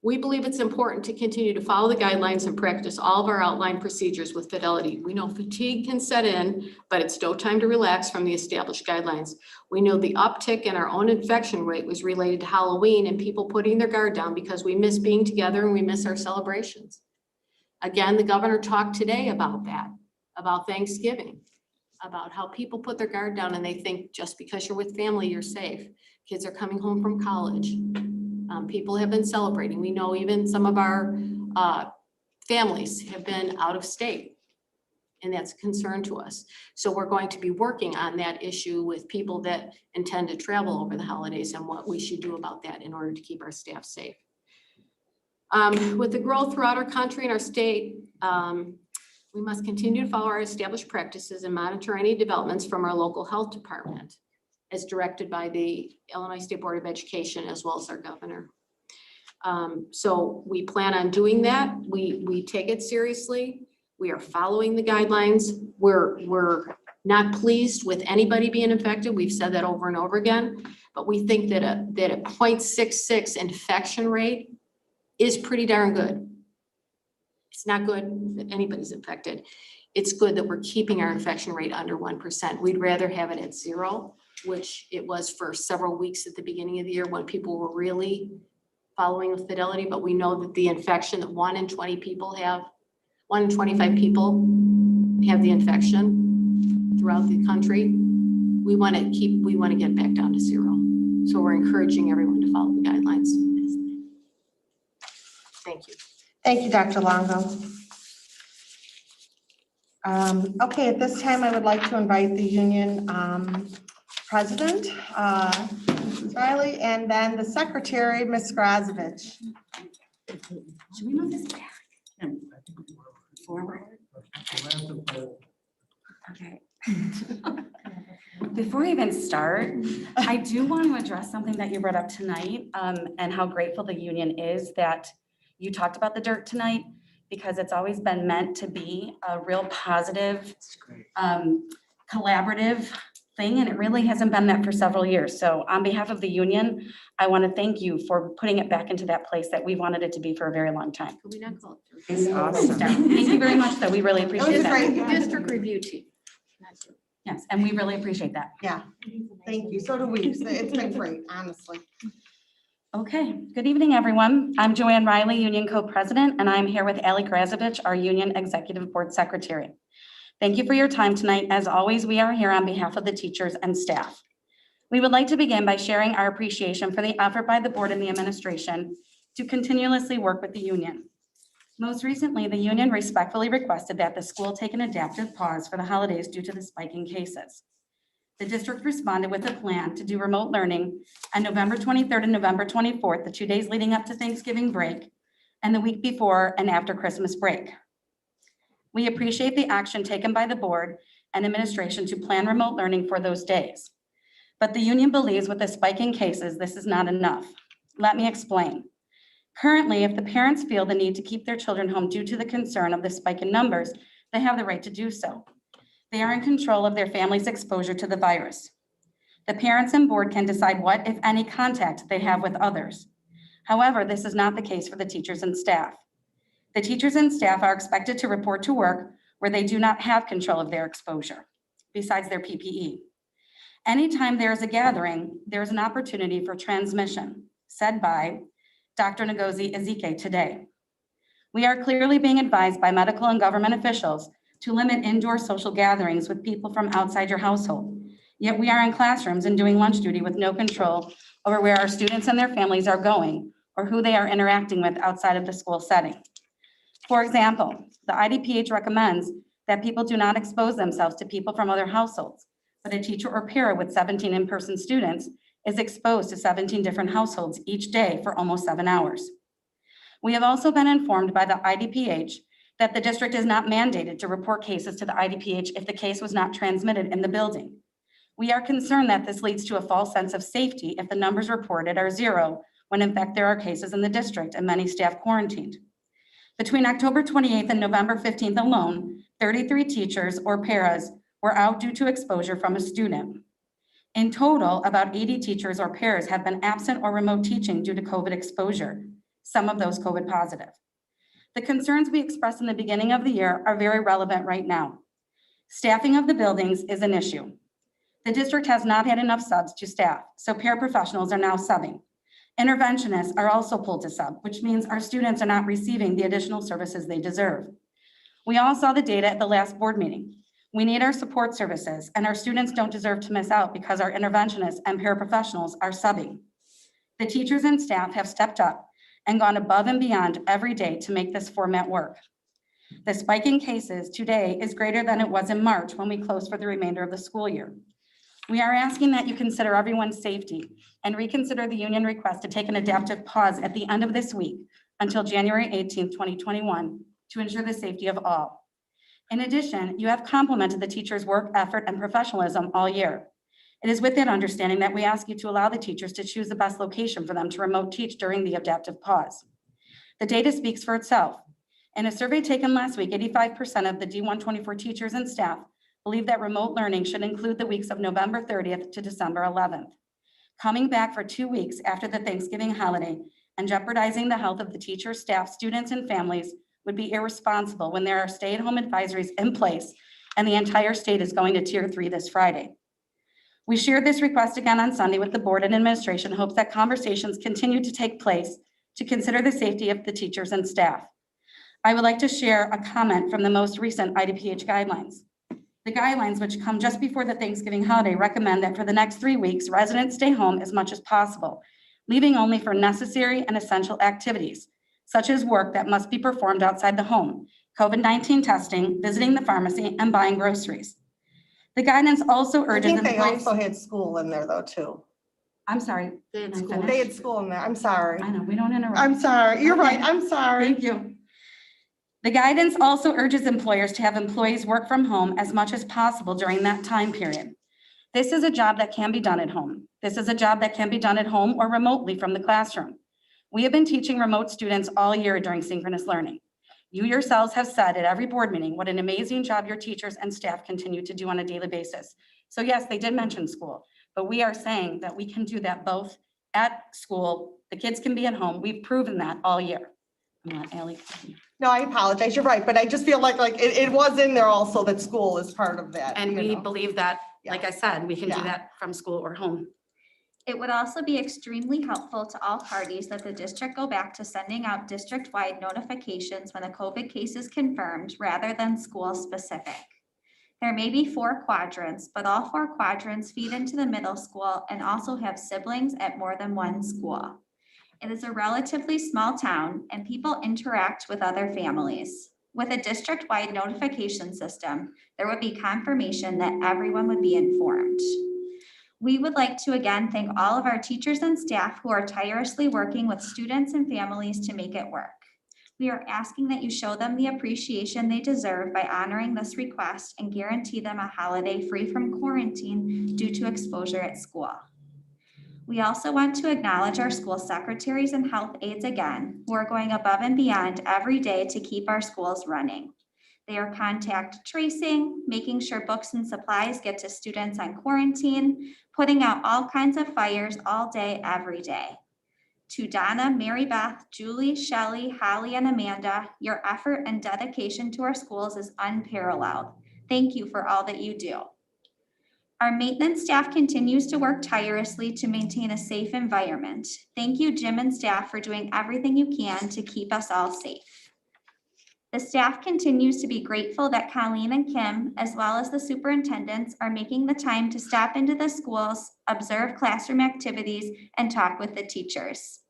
S6: We believe it's important to continue to follow the guidelines and practice all of our outlined procedures with fidelity. We know fatigue can set in, but it's no time to relax from the established guidelines. We know the uptick in our own infection rate was related to Halloween and people putting their guard down because we miss being together and we miss our celebrations. Again, the governor talked today about that, about Thanksgiving, about how people put their guard down and they think just because you're with family, you're safe. Kids are coming home from college. People have been celebrating. We know even some of our families have been out of state, and that's a concern to us. So we're going to be working on that issue with people that intend to travel over the holidays and what we should do about that in order to keep our staff safe. With the growth throughout our country and our state, we must continue to follow our established practices and monitor any developments from our local health department, as directed by the Illinois State Board of Education, as well as our governor. So we plan on doing that. We take it seriously. We are following the guidelines. We're not pleased with anybody being infected. We've said that over and over again, but we think that a 0.66 infection rate is pretty darn good. It's not good that anybody's infected. It's good that we're keeping our infection rate under 1%. We'd rather have it at 0, which it was for several weeks at the beginning of the year when people were really following with fidelity, but we know that the infection that 1 in 20 people have, 1 in 25 people have the infection throughout the country. We want to get back down to 0. So we're encouraging everyone to follow the guidelines. Thank you.
S1: Thank you, Dr. Longo. Okay, at this time, I would like to invite the union president, Mrs. Riley, and then the secretary, Ms. Grazovich.
S4: Should we move this back? Forward? Okay. Before we even start, I do want to address something that you brought up tonight, and how grateful the union is that you talked about the dirt tonight, because it's always been meant to be a real positive, collaborative thing, and it really hasn't been that for several years. So on behalf of the union, I want to thank you for putting it back into that place that we wanted it to be for a very long time.
S6: Could we not call it?
S10: It's awesome.
S4: Thank you very much, though. We really
S1: It was
S4: appreciate
S1: a
S4: that.
S1: great,
S6: District review team.
S4: Yes, and we really appreciate that.
S1: yeah, thank you. So do we. It's been great, honestly.
S4: Okay, good evening, everyone. I'm Joanne Riley, Union Co-President, and I'm here with Allie Grazovich, our Union Executive Board Secretary. Thank you for your time tonight. As always, we are here on behalf of the teachers and staff. We would like to begin by sharing our appreciation for the effort by the board and the administration to continuously work with the union. Most recently, the union respectfully requested that the school take an adaptive pause for the holidays due to the spike in cases. The district responded with a plan to do remote learning on November 23rd and November 24th, the 2 days leading up to Thanksgiving break, and the week before and after Christmas break. We appreciate the action taken by the board and administration to plan remote learning for those days. But the union believes with the spike in cases, this is not enough. Let me explain. Currently, if the parents feel the need to keep their children home due to the concern of the spike in numbers, they have the right to do so. They are in control of their family's exposure to the virus. The parents and board can decide what, if any, contact they have with others. However, this is not the case for the teachers and staff. The teachers and staff are expected to report to work where they do not have control of their exposure, besides their PPE. Anytime there is a gathering, there is an opportunity for transmission, said by Dr. Ngozi Ezike today. We are clearly being advised by medical and government officials to limit indoor social gatherings with people from outside your household. Yet we are in classrooms and doing lunch duty with no control over where our students and their families are going or who they are interacting with outside of the school setting. For example, the IDPH recommends that people do not expose themselves to people from other households, but a teacher or para with 17 in-person students is exposed to 17 different households each day for almost 7 hours. We have also been informed by the IDPH that the district is not mandated to report cases to the IDPH if the case was not transmitted in the building. We are concerned that this leads to a false sense of safety if the numbers reported are 0
S13: when in fact there are cases in the district and many staff quarantined. Between October 28th and November 15th alone, 33 teachers or paras were out due to exposure from a student. In total, about 80 teachers or paras have been absent or remote teaching due to COVID exposure, some of those COVID positive. The concerns we expressed in the beginning of the year are very relevant right now. Staffing of the buildings is an issue. The district has not had enough subs to staff, so paraprofessionals are now subbing. Interventionists are also pulled to sub, which means our students are not receiving the additional services they deserve. We all saw the data at the last board meeting. We need our support services, and our students don't deserve to miss out because our interventionists and paraprofessionals are subbing. The teachers and staff have stepped up and gone above and beyond every day to make this format work. The spike in cases today is greater than it was in March when we closed for the remainder of the school year. We are asking that you consider everyone's safety and reconsider the union request to take an adaptive pause at the end of this week until January 18th, 2021 to ensure the safety of all. In addition, you have complimented the teachers' work, effort, and professionalism all year. It is with that understanding that we ask you to allow the teachers to choose the best location for them to remote teach during the adaptive pause. The data speaks for itself. In a survey taken last week, 85% of the D124 teachers and staff believe that remote learning should include the weeks of November 30th to December 11th. Coming back for 2 weeks after the Thanksgiving holiday and jeopardizing the health of the teachers, staff, students, and families would be irresponsible when there are stay-at-home advisories in place and the entire state is going to Tier 3 this Friday. We shared this request again on Sunday with the board and administration in hopes that conversations continue to take place to consider the safety of the teachers and staff. I would like to share a comment from the most recent IDPH guidelines. The guidelines, which come just before the Thanksgiving holiday, recommend that for the next 3 weeks, residents stay home as much as possible, leaving only for necessary and essential activities, such as work that must be performed outside the home, COVID-19 testing, visiting the pharmacy, and buying groceries. The guidance also
S1: I
S13: urges
S1: think they
S13: employees.
S1: also had school in there though, too.
S13: I'm sorry.
S6: They had
S13: Can I
S6: school.
S1: They
S13: finish?
S1: had school in there. I'm sorry.
S13: I know, we don't interrupt.
S1: I'm sorry. You're right.
S13: Okay.
S1: I'm sorry.
S13: Thank you. The guidance also urges employers to have employees work from home as much as possible during that time period. This is a job that can be done at home. This is a job that can be done at home or remotely from the classroom. We have been teaching remote students all year during synchronous learning. You yourselves have said at every board meeting what an amazing job your teachers and staff continue to do on a daily basis. So yes, they did mention school, but we are saying that we can do that both at school. The kids can be at home. We've proven that all year. I'm not Ally.
S1: No, I apologize. You're right. But I just feel like it was in there also that school is part of that.
S13: And
S1: you
S13: we
S1: know.
S13: believe that, like I said, we can do
S1: Yeah.
S13: that from school or home.
S14: It would also be extremely helpful to all parties that the district go back to sending out district-wide notifications when a COVID case is confirmed rather than school-specific. There may be 4 quadrants, but all 4 quadrants feed into the middle school and also have siblings at more than one school. It is a relatively small town and people interact with other families. With a district-wide notification system, there would be confirmation that everyone would be informed. We would like to again thank all of our teachers and staff who are tirelessly working with students and families to make it work. We are asking that you show them the appreciation they deserve by honoring this request and guarantee them a holiday free from quarantine due to exposure at school. We also want to acknowledge our school secretaries and health aides again, who are going above and beyond every day to keep our schools running. They are contact tracing, making sure books and supplies get to students on quarantine, putting out all kinds of fires all day, every day. To Donna, Mary Beth, Julie, Shelley, Holly, and Amanda, your effort and dedication to our schools is unparalleled. Thank you for all that you do. Our maintenance staff continues to work tirelessly to maintain a safe environment. Thank you, Jim and staff, for doing everything you can to keep us all safe. The staff continues to be grateful that Colleen and Kim, as well as the superintendents, are making the time to stop into the schools, observe classroom activities, and talk with the teachers.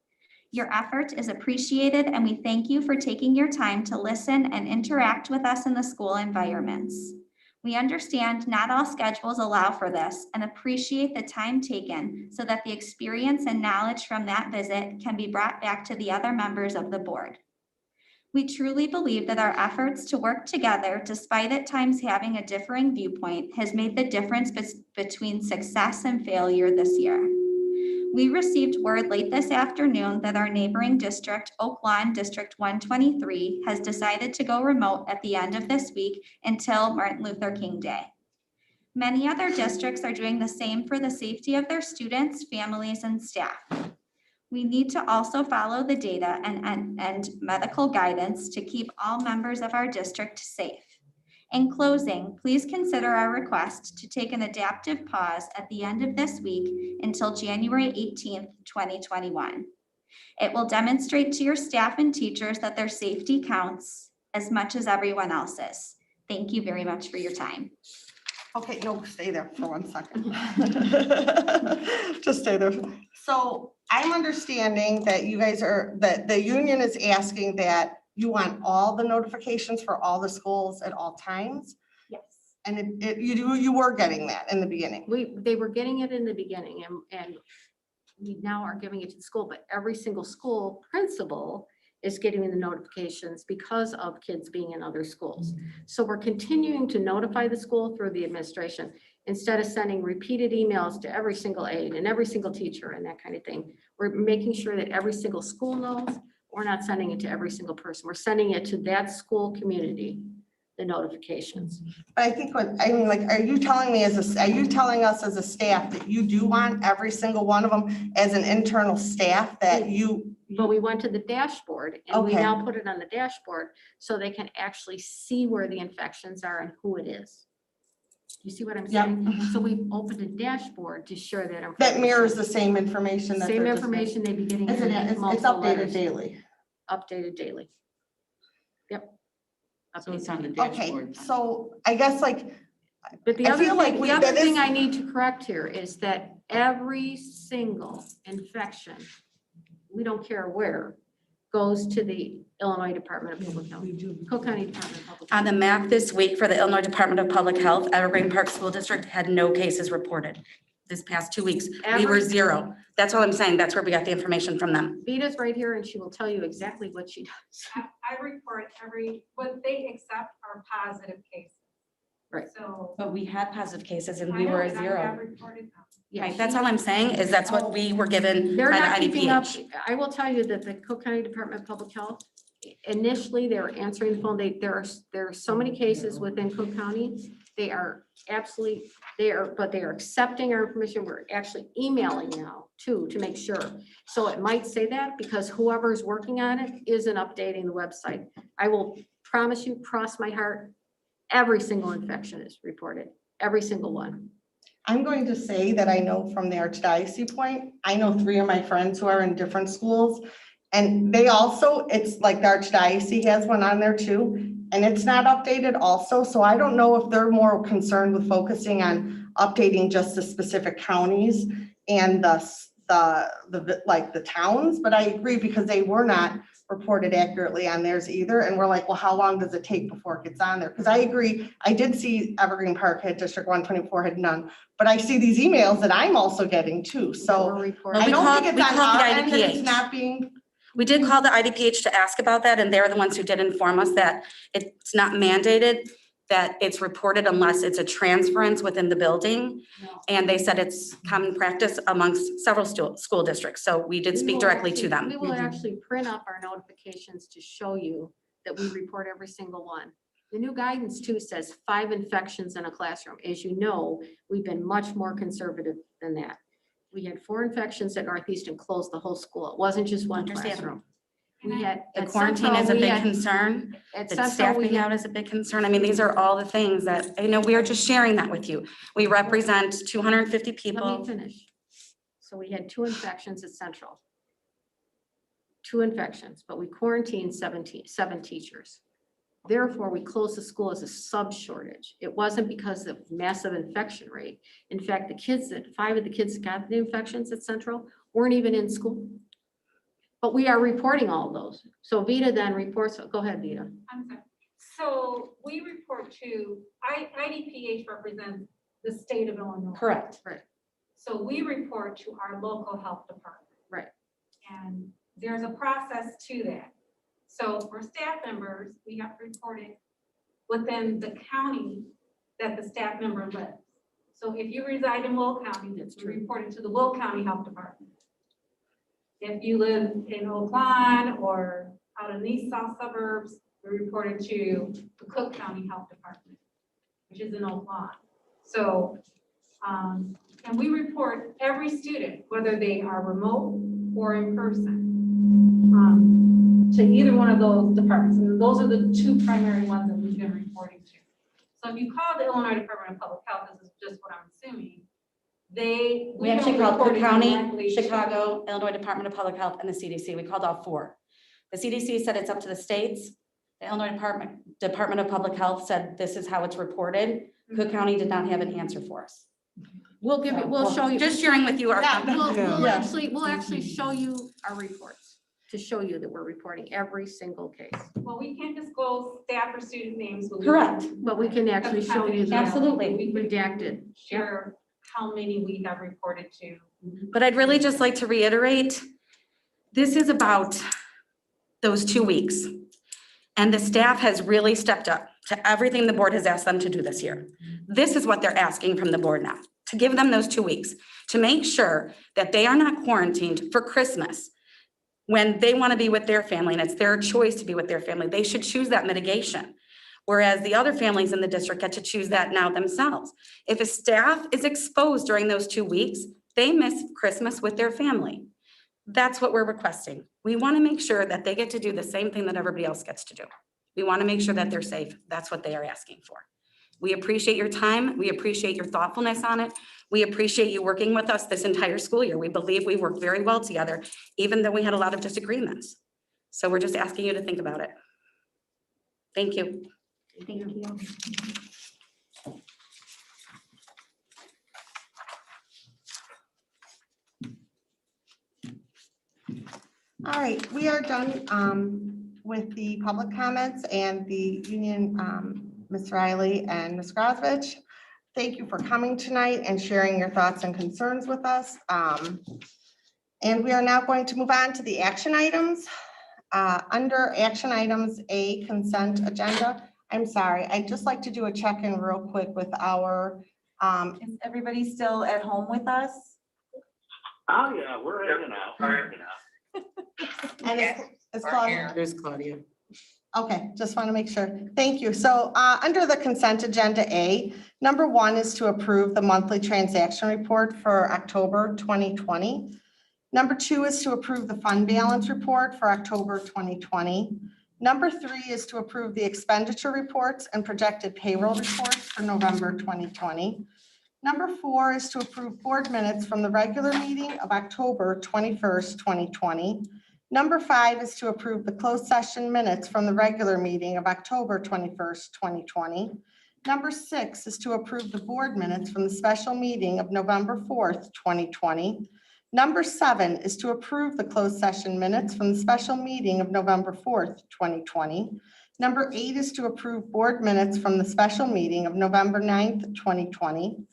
S14: Your effort is appreciated, and we thank you for taking your time to listen and interact with us in the school environments. We understand not all schedules allow for this and appreciate the time taken so that the experience and knowledge from that visit can be brought back to the other members of the board. We truly believe that our efforts to work together, despite at times having a differing viewpoint, has made the difference between success and failure this year. We received word late this afternoon that our neighboring district, Oak Lawn District 123, has decided to go remote at the end of this week until Martin Luther King Day. Many other districts are doing the same for the safety of their students, families, and staff. We need to also follow the data and medical guidance to keep all members of our district safe. In closing, please consider our request to take an adaptive pause at the end of this week until January 18th, 2021. It will demonstrate to your staff and teachers that their safety counts as much as everyone else's. Thank you very much for your time.
S1: Okay, no, stay there for 1 second. Just stay there. So I'm understanding that you guys that the union is asking that you want all the notifications for all the schools at all times?
S6: Yes.
S1: And you were getting that in the beginning?
S6: They were getting it in the beginning and we now are giving it to the school, but every single school principal is getting the notifications because of kids being in other schools. So we're continuing to notify the school through the administration instead of sending repeated emails to every single aide and every single teacher and that kind of thing. We're making sure that every single school knows. We're not sending it to every single person. We're sending it to that school community, the notifications.
S1: But I think are you telling me are you telling us as a staff that you do want every single one of them as an internal staff that you?
S6: But we went to the dashboard and we
S1: Okay.
S6: now put it on the dashboard so they can actually see where the infections are and who it is. You see what I'm
S1: Yep.
S6: saying? So we opened a dashboard to share that information.
S1: That mirrors the same information that
S6: Same
S1: they're just
S6: information they'd be getting.
S1: getting.
S6: in
S1: It's
S6: multiple
S1: updated
S6: letters.
S1: daily.
S6: Updated daily. Yep.
S2: So it's on the
S1: Okay,
S2: dashboard.
S1: so I guess
S6: But the
S1: I
S6: other
S1: feel like
S6: thing,
S1: that is-
S6: I need to correct here is that every single infection, we don't care where, goes to the Illinois Department of Public Health. Cook County Department of Public Health.
S13: On the map this week for the Illinois Department of Public Health, Evergreen Park School District had no cases reported this past 2 weeks. We were zero. That's all I'm saying. That's where we got the information from them.
S6: Vita's right here and she will tell you exactly what she does.
S4: I report what they accept are positive cases.
S6: Right.
S4: So.
S13: But we had positive cases and
S4: I
S13: we
S4: know,
S13: were
S4: and I have
S13: zero.
S4: reported them.
S6: Yeah,
S13: Right, that's all I'm saying is that's what we were given
S6: They're
S13: by
S6: not
S13: the
S6: keeping up.
S13: IDPH.
S6: I will tell you that the Cook County Department of Public Health, initially they were answering the phone. There are so many cases within Cook County. They are absolutely, but they are accepting our information. We're actually emailing now too, to make sure. So it might say that because whoever's working on it isn't updating the website. I will promise you, cross my heart, every single infection is reported, every single one.
S1: I'm going to say that I know from the Archdiocese point, I know 3 of my friends who are in different schools. And they also, it's like the Archdiocese has one on there too, and it's not updated also. So I don't know if they're more concerned with focusing on updating just the specific counties and the towns, but I agree because they were not reported accurately on theirs either. And we're like, well, how long does it take before it gets on there? Because I agree, I did see Evergreen Park had District 124 had none, but I see these emails that I'm also getting too. So
S6: We're reporting.
S1: I don't think
S13: we
S1: it's on
S13: called the
S1: our end that it's
S13: IDPH.
S1: not being.
S13: We did call the IDPH to ask about that, and they're the ones who did inform us that it's not mandated that it's reported unless it's a transference within the building.
S6: No.
S13: And they said it's common practice amongst several school districts. So we did speak directly to them.
S6: We will actually print up our notifications to show you that we report every single one. The new guidance too says 5 infections in a classroom. As you know, we've been much more conservative than that. We had 4 infections at Northeastern, closed the whole school. It wasn't just one classroom. We had.
S13: The
S6: at
S13: quarantine
S6: Central,
S13: is a
S6: we
S13: big
S6: had-
S13: concern.
S6: At
S13: The
S6: Central,
S13: staff
S6: we
S13: being
S6: had
S13: out is a big concern. I mean, these are all the things that, we are just sharing that with you. We represent 250
S6: Let me
S13: people.
S6: finish. So we had 2 infections at Central. 2 infections, but we quarantined 7 teachers. Therefore, we closed the school as a sub-shortage. It wasn't because of massive infection rate. In fact, 5 of the kids that got the infections at Central weren't even in school. But we are reporting all of those. So Vita then reports, go ahead, Vita.
S4: I'm sorry. So we report to, IDPH represents the state of Illinois.
S6: Correct. Right.
S4: So we report to our local health department.
S6: Right.
S4: And there's a process to that. So for staff members, we have to report it within the county that the staff member lives. So if you reside in Will County,
S6: That's
S4: you
S6: true.
S4: report it to the Will County Health Department. If you live in Oak Lawn or out in these south suburbs, we report it to the Cook County Health Department, which is in Oak Lawn. So, and we report every student, whether they are remote or in person, to either one of those departments. And those are the two primary ones that we've been reporting to. So if you call the Illinois Department of Public Health, this is just what I'm assuming,
S13: We actually called Cook
S4: reported
S13: County,
S4: directly to-
S13: Chicago, Illinois Department of Public Health, and the CDC. We called all four. The CDC said it's up to the states. The Illinois Department of Public Health said this is how it's reported. Cook County did not have an answer for us.
S6: We'll give you, we'll show you.
S13: Just sharing with you our.
S6: Yeah, we'll
S10: Yeah.
S6: actually show you our reports to show you that we're reporting every single case.
S4: Well, we can't disclose staff or student names. But we
S13: Correct.
S4: can-
S6: But we can actually show you that.
S13: Absolutely.
S4: We can
S6: Redacted.
S4: share how many we have reported to.
S13: But I'd really just like to reiterate, this is about those 2 weeks. And the staff has really stepped up to everything the board has asked them to do this year. This is what they're asking from the board now, to give them those 2 weeks, to make sure that they are not quarantined for Christmas when they want to be with their family and it's their choice to be with their family. They should choose that mitigation. Whereas the other families in the district get to choose that now themselves. If a staff is exposed during those 2 weeks, they miss Christmas with their family. That's what we're requesting. We want to make sure that they get to do the same thing that everybody else gets to do. We want to make sure that they're safe. That's what they are asking for. We appreciate your time. We appreciate your thoughtfulness on it. We appreciate you working with us this entire school year. We believe we worked very well together, even though we had a lot of disagreements. So we're just asking you to think about it. Thank you.
S6: Thank you.
S1: All right, we are done with the public comments and the union, Ms. Riley and Ms. Grosvich. Thank you for coming tonight and sharing your thoughts and concerns with us. And we are now going to move on to the action items. Under action items, A, consent agenda. I'm sorry, I'd just like to do a check-in real quick with our,
S11: Is everybody still at home with us?
S3: Oh, yeah, we're in and out, we're in and out.
S1: and it's Claudia.
S10: There's Claudia.
S1: Okay, just want to make sure. Thank you. So under the consent agenda A, number 1 is to approve the monthly transaction report for October 2020. Number 2 is to approve the fund balance report for October 2020. Number 3 is to approve the expenditure reports and projected payroll reports for November 2020. Number 4 is to approve board minutes from the regular meeting of October 21st, 2020. Number 5 is to approve the closed session minutes from the regular meeting of October 21st, 2020. Number 6 is to approve the board minutes from the special meeting of November 4th, 2020. Number 7 is to approve the closed session minutes from the special meeting of November 4th, 2020. Number 8 is to approve board minutes from the special meeting of November 9th, 2020.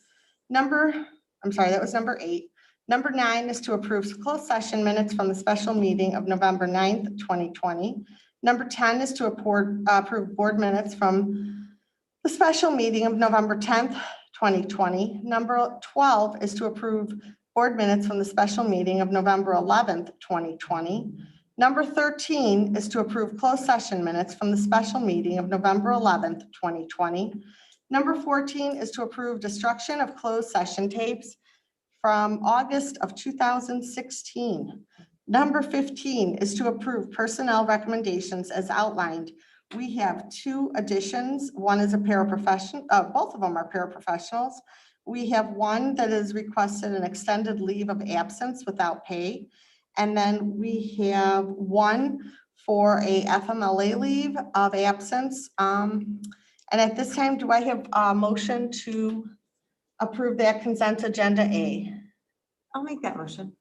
S1: That was number 8. Number 9 is to approve closed session minutes from the special meeting of November 9th, 2020. Number 10 is to approve board minutes from the special meeting of November 10th, 2020. Number 12 is to approve board minutes from the special meeting of November 11th, 2020. Number 13 is to approve closed session minutes from the special meeting of November 11th, 2020. Number 14 is to approve destruction of closed session tapes from August of 2016. Number 15 is to approve personnel recommendations as outlined. We have 2 additions. One is a paraprofessional, both of them are paraprofessionals. We have one that is requested an extended leave of absence without pay. And then we have one for a FMLA leave of absence. And at this time, do I have a motion to approve that consent agenda A?
S11: I'll make that motion.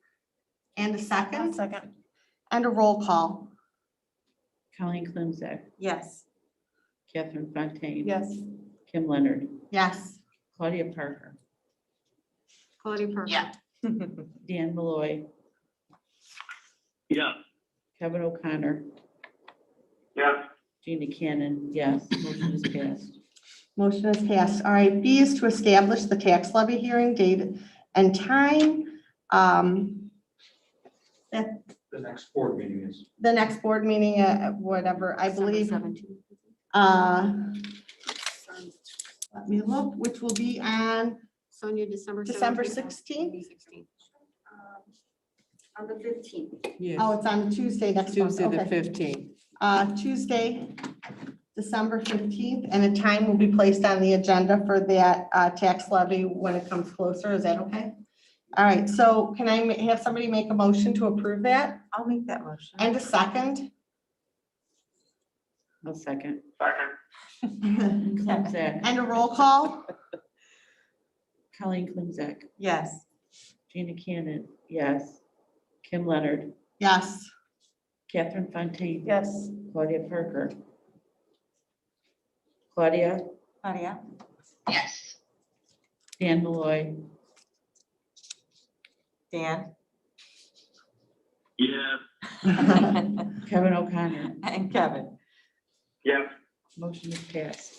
S1: And a second?
S9: Second.
S1: And a roll call.
S2: Colleen Clemzak,
S11: Yes.
S2: Catherine Fontaine.
S9: Yes.
S2: Kim Leonard,
S1: Yes.
S2: Claudia Parker,
S6: Claudia Parker.
S3: Yeah.
S2: Dan Malloy,
S3: Yeah.
S2: Kevin O'Connor,
S3: Yeah.
S2: Gina Cannon, yes, motion is passed.
S1: Motion is passed. All right, B is to establish the tax levy hearing date and time.
S12: the next board meeting is.
S1: The next board meeting, whatever, I believe,
S6: 17th.
S1: let me look, which will be on
S6: Sonia, December
S1: 16th?
S6: 16th.
S11: On the 15th.
S10: Yes,
S1: Oh, it's on Tuesday next month,
S10: Tuesday, the
S1: okay.
S10: 15th.
S1: Tuesday, December 15th, and a time will be placed on the agenda for that tax levy when it comes closer. Is that okay? All right, so can I have somebody make a motion to approve that?
S11: I'll make that motion.
S1: And a second?
S2: I'll second.
S1: And
S2: Clemzak,
S1: a roll call?
S2: Colleen Clemzak,
S11: Yes.
S2: Gina Cannon, yes. Kim Leonard,
S1: Yes.
S2: Catherine Fontaine.
S9: Yes.
S2: Claudia Parker. Claudia,
S11: Claudia?
S5: Yes.
S2: Dan Malloy,
S11: Dan?
S3: Yeah.
S2: Kevin O'Connor.
S11: And Kevin?
S3: Yeah.
S2: Motion is passed.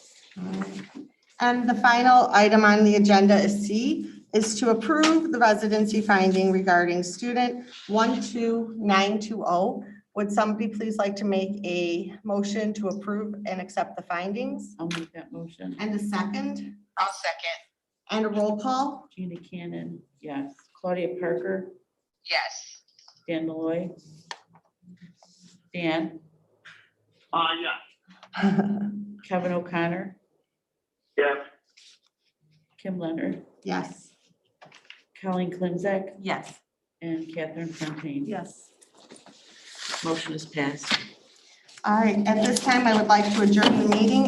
S1: And the final item on the agenda is C, is to approve the residency finding regarding student 12920. Would somebody please like to make a motion to approve and accept the findings?
S2: I'll make that motion.
S1: And a second?
S5: I'll second.
S1: And a roll call?
S2: Gina Cannon, yes. Claudia Parker,
S5: Yes.
S2: Dan Malloy. Dan,
S3: Yeah.
S2: Kevin O'Connor,
S3: Yeah.
S2: Kim Leonard,
S1: Yes.
S2: Colleen Clemzak,
S11: Yes.
S2: and Catherine Fontaine.
S9: Yes.
S2: Motion is passed.
S1: All right, at this time, I would like to adjourn the meeting